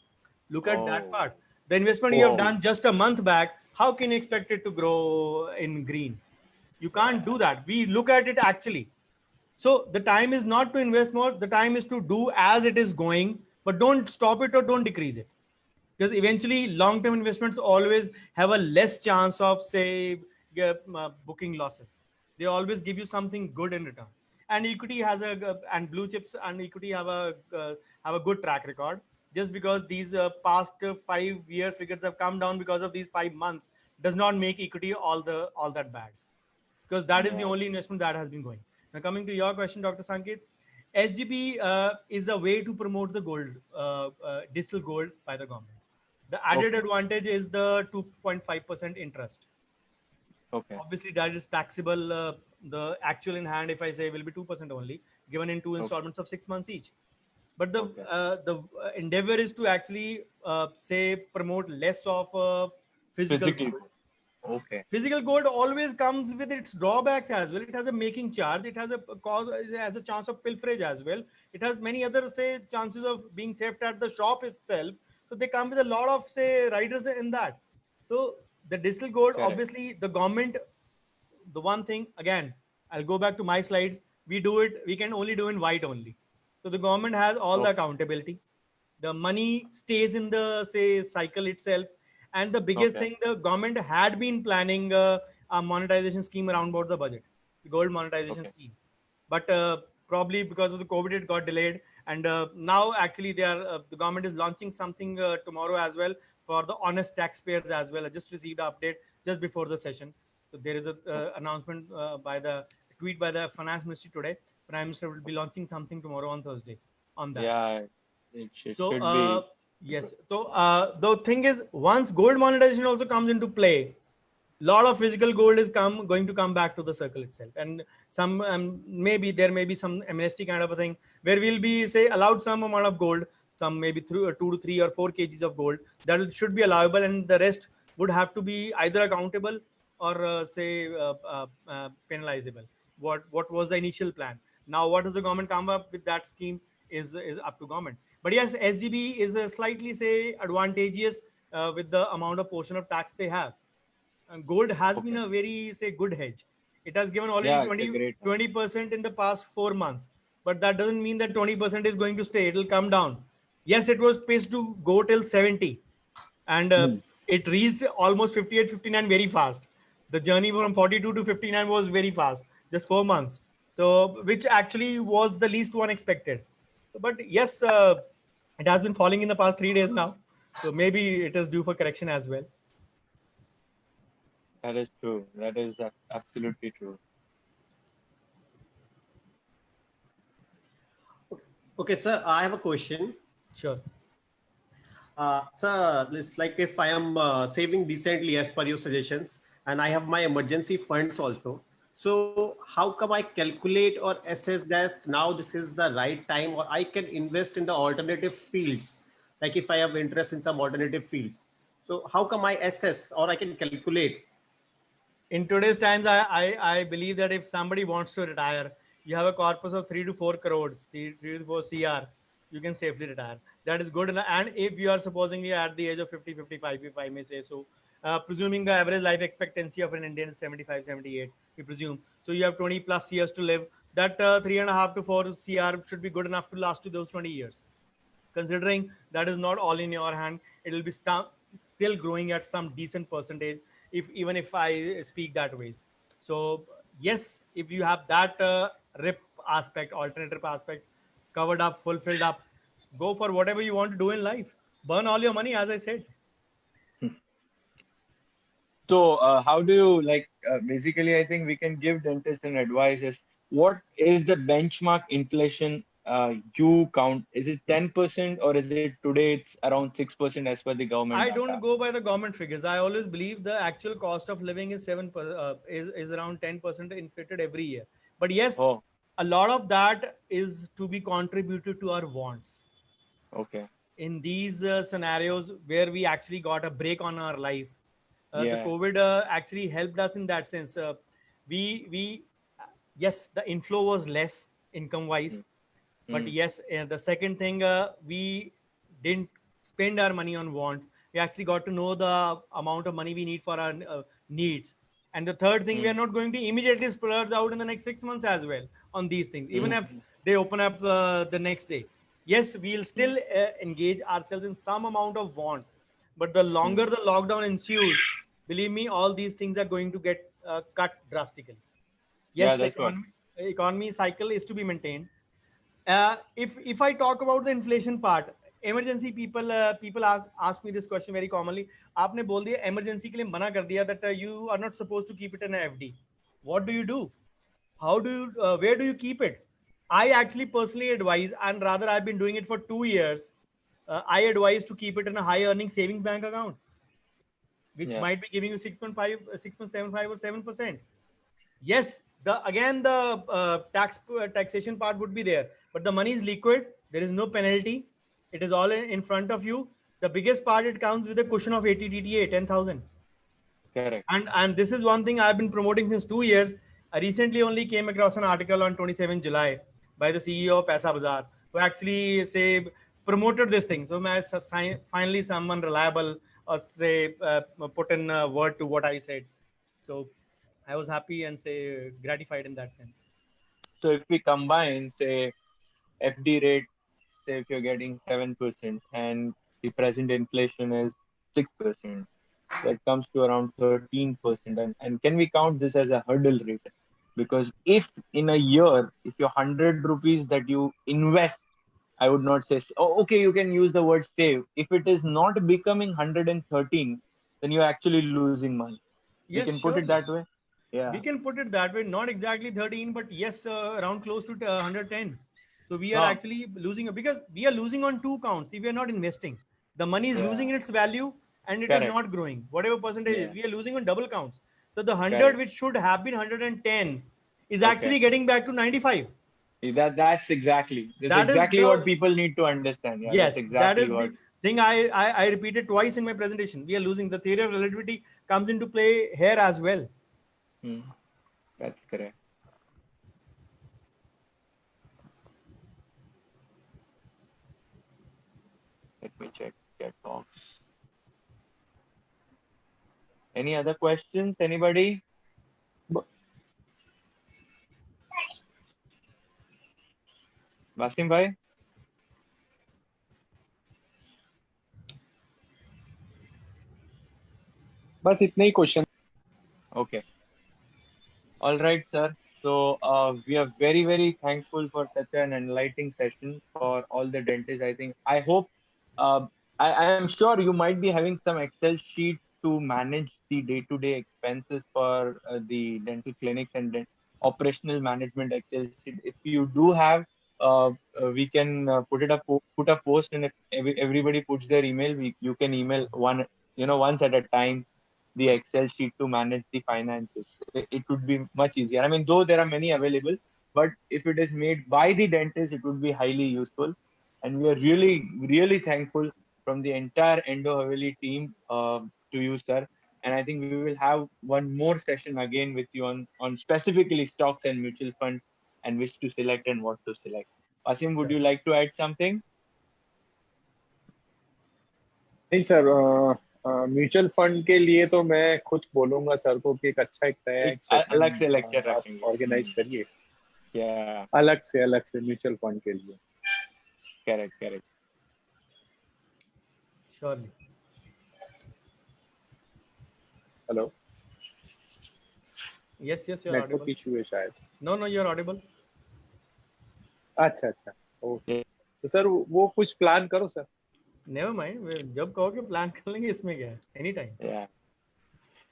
Look at that Oh. part. The investment you have Wow. done just a month back, how can you expect it to grow in green? You can't Yeah. do that. We look at it actually. So the time is not to invest more, the time is to do as it is going, but don't stop it or don't decrease it. Because eventually long-term investments always have a less chance of say booking losses. They always give you something good in return. And equity has and blue chips and equity have a good track record. Just because these past 5-year figures have come down because of these 5 months does not make equity all that bad, because that is the Yeah. only investment that has been going. Now, coming to your question, Dr. Sanket, SGB is a way to promote the gold, digital gold by the government. The added Okay. advantage is the 2.5% interest. Okay. Obviously, that is taxable. The actual in hand, if I say, will be 2% only, given in two Okay. installments of 6 months each. But the Okay. endeavor is to actually say promote less of physical Physical. gold. Okay. Physical gold always comes with its drawbacks as well. It has a making charge. It has a cause, it has a chance of pilferage as well. It has many other say chances of being theft at the shop itself. So they come with a lot of say riders in that. So the digital gold, Correct. obviously, the government, the one thing again, I'll go back to my slides. We do it. We can only do in white only. So the government has all the Okay. accountability. The money stays in the say cycle itself. And the biggest Okay. thing, the government had been planning a monetization scheme around about the budget, the gold monetization Okay. scheme. But probably because of the COVID, it got delayed. And now actually the government is launching something tomorrow as well for the honest taxpayers as well. I just received an update just before the session. So there is a Okay. announcement by the tweet by the finance ministry today. Prime Minister will be launching something tomorrow on Thursday on that. Yeah. It So should be. yes, so the thing is, once gold monetization also comes into play, lot of physical gold is going to come back to the circle itself, and some maybe there may be some amnesty kind of a thing where we'll be say allowed some amount of gold, some maybe through 2 to 3 or 4 kgs of gold that should be allowable, and the rest would have to be either accountable or say penalizable. What was the initial plan? Now what does the government come up with? That scheme is up to government. But yes, SGB is a slightly say advantageous with the amount of portion of tax they have. And gold has been Okay. a very say good hedge. It has given already Yeah. It's a 20 great one. 20% in the past 4 months, but that doesn't mean that 20% is going to stay. It will come down. Yes, it was supposed to go till 70, and Hmm. it reached almost 58, 59 very fast. The journey from Okay. 42 to 59 was very fast, just 4 months. So which actually was the least one expected. But yes, it has been falling in the past 3 days now, so maybe it is due for correction as well. That is true. That is absolutely true. Okay, sir, I have a question. Sure. Sir, it's like if I am saving decently as per your suggestions, and I have my emergency funds also. So how come I calculate or assess that now this is the right time, or I can invest in the alternative fields, like if I have interest in some alternative fields. So how come I assess or I can calculate? In today's times, I believe that if somebody wants to retire, you have a corpus of 3 to 4 crores, 3 to 4 CR. you can safely retire. That is good. And if you are supposedly at the age of 50, 55, if I may say so, presuming the average life expectancy of an Indian is 75, 78, we presume. So you have 20 plus years to live. That 3.5 to 4 CR should be good enough to last to those 20 years. Considering that is not all in your hand, it will be still growing at some decent percentage, if even if I speak that ways. So yes, if you have that rip aspect, alternative aspect covered up, fulfilled up, go for whatever you want to do in life. Burn all your money, as I said. So, how do you like? Basically, I think we can give dentists an advice. Is what is the benchmark inflation you count? Is it 10% or is it today? It's around 6% as per the government I data. don't go by the government figures. I always believe the actual cost of living is is around 10% inflated every year. But yes, Oh, a lot of that is to be contributed to our wants. okay. In these scenarios where we actually got a break on our life, the Yeah. COVID actually helped us in that sense. We yes, the inflow was less income wise, Mm, but mm, yes, the second thing, we didn't spend our money on wants. We actually got to know the amount of money we need for our needs. And the third thing, we are mm, not going to immediately splurge out in the next 6 months as well on these things, even mm, if they open up the next day. Yes, we'll mm, still engage ourselves in some amount of wants, but the mm. longer the lockdown ensues, believe me, all these things are going to get cut drastically. Yes, Yeah, the that's what. economy cycle is to be maintained. If I talk about the inflation part, emergency people ask me this question very commonly. आपने बोल दिया emergency के लिए मना कर दिया that you are not supposed to keep it in a FD. What do you do? How do you where do you keep it? I actually personally advise, and rather I've been doing it for 2 years. I advise to keep it in a high earning savings bank account, which Yeah. might be giving you 6.5, 6.75 or 7%. Yes, the again the taxation part would be there, but the money is liquid. There is no penalty. It is all in front of you. The biggest part, it comes with a cushion of 80 TTA, 10,000. Correct. And this is one thing I've been promoting since 2 years. I recently only came across an article on 27 July by the CEO of Paisa Bazaar, who actually say promoted this thing. So finally someone reliable or say put in a word to what I said. So I was happy and say gratified in that sense. So if we combine, say, FD rate, say if you're getting 7% and the present inflation is 6%, that comes to around 13%. And can we count this as a hurdle rate? Because if in a year, if your 100 rupees that you invest, I would not say, oh, okay, you can use the word save. If it is not becoming 113, then you're actually losing money. We can Yes, put it surely. that way. Yeah. We can put it that way. Not exactly 13, but yes, around close to 110. So we are No. actually losing because we are losing on two counts. If we are not investing, the money is Yeah. losing in its value and it is Correct. not growing. Whatever percentage is, Yeah. we are losing on double counts. So the 100, Correct. which should have been 110, is Okay. actually getting back to 95. That's That is exactly what the people need to understand. Yeah, that's yes, that exactly is what. the thing I repeated twice in my presentation. We are losing. The theory of relativity comes into play here as well. Hmm, that's correct. Let me check chat box. Any other questions? Anybody? B- Wasim bhai? बस इतने ही question. Okay. All right, sir. So we are very, very thankful for such an enlightening session for all the dentists. I hope, uh, I am sure you might be having some Excel sheet to manage the day-to-day expenses for the dental clinics and operational management Excel sheet. If you do have, we can put a post, and if everybody puts their email, you can email once at a time the Excel sheet to manage the finances. It would be much easier. I mean, though there are many available, but if it is made by the dentist, it would be highly useful. And we are really, really thankful from the entire Endo Haveli team to you, sir. And I think we will have one more session again with you on specifically stocks and mutual funds and which to select and what to select. Asim, would Sure. you like to add something? नहीं sir, mutual fund के लिए तो मैं खुद बोलूंगा sir को कि एक अच्छा एक नया एक एक अलग से सेशन लेक्चर आप रखेंगे. ऑर्गेनाइज करिए, Yeah, अलग से म्यूचुअल फंड के लिए. correct. Surely. Hello, Yes, yes, you're network audible. Issue है शायद. No, you're audible. अच्छा अच्छा, ओके. तो सर वो कुछ प्लान करो सर. Never mind. जब कहोगे प्लान कर लेंगे, इसमें क्या है? Anytime. Yeah.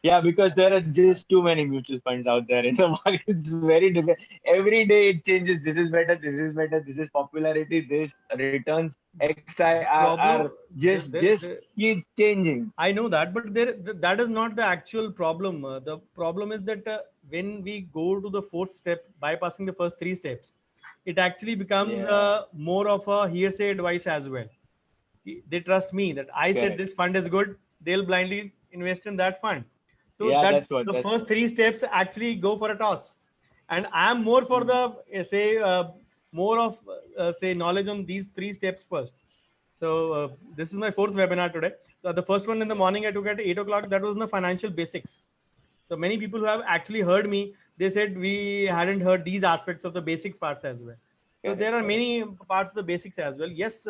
Yeah, because there are just too many mutual funds out there in the market. It's very different. Every day it changes. This is better. This is popularity. This returns XIRR Problem. just keeps changing. I know that, but that is not the actual problem. The problem is that when we go to the fourth step, bypassing the first three steps, it actually becomes Yeah. more of a hearsay advice as well. They trust me that I said Correct. this fund is good. They'll blindly invest in that fund. So Yeah, that that's what. the That's first three steps actually go for a toss, and I'm more for the more of say knowledge on these three steps first. So this is my fourth webinar today. So the first one in the morning I took at 8 o'clock. That was in the financial basics. So many people who have actually heard me, they said we hadn't heard these aspects of the basic parts as well. So there are correct. many parts of the basics as well. Yes,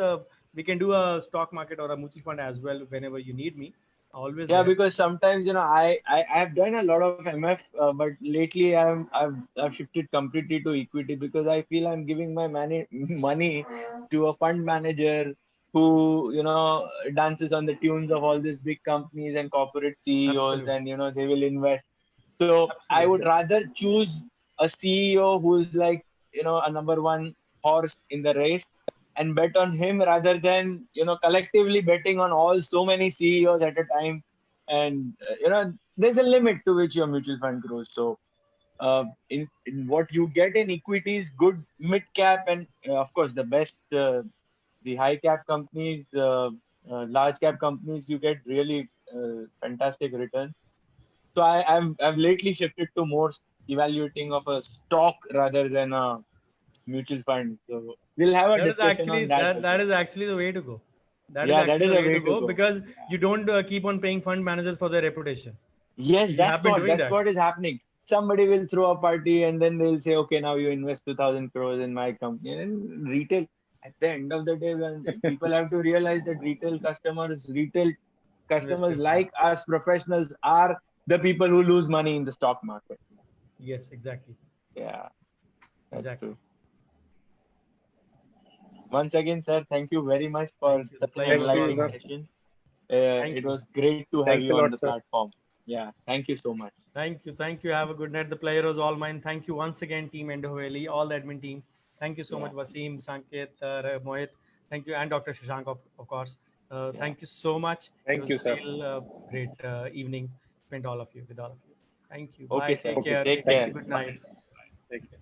we can do a stock market or a mutual fund as well whenever you need me. Always Yeah, there. because sometimes I've done a lot of MF, but lately I've shifted completely to equity because I feel I'm giving my money to a fund manager who dances on the tunes of all these big companies and corporate CEOs, Absolutely. and they will invest. So I would Absolutely. rather choose a CEO who's like a number one horse in the race and bet on him rather than collectively betting on all so many CEOs at a time. And there's a limit to which your mutual fund grows. So in what you get in equities, good mid cap, and of course the best, the high cap companies, large cap companies, you get really fantastic returns. So I've lately shifted to more evaluating of a stock rather than a mutual fund. So we'll have a That is discussion actually on that as that well. is actually the way to go. That is Yeah, that actually is the a way way to to go go. because you don't keep on paying fund managers for their reputation. Yes, You have been doing that's that. what is happening. Somebody will throw a party and then they'll say, okay, now you invest 2,000 crores in my company. And retail, at the end of the day, when people have to realize that retail customers Investors. like us professionals are the people who lose money in the stock market. Yes, exactly. Yeah, that's Exactly. true. Once again, sir, thank you very much for Thank you. The such an pleasure Thank was all you, enlightening sir. mine. session. Thank It you. was great to have Thanks a you on lot, the sir. platform. Yeah, thank you so much. Thank you. Thank you. Have a good night. The pleasure was all mine. Thank you once again, Team Endo Valley, all the admin team. Thank you so Yeah, much, Wasim, Sanket, Mohit. Thank you, and Dr. Shashank, of course. yeah. Thank you so much. It Thank was you, a sir. real great evening spent all of you with all of you. Thank you. Okay, Bye. sir. Take Okay, care. sir. Take Thank care. you. Good Bye. night. Take care.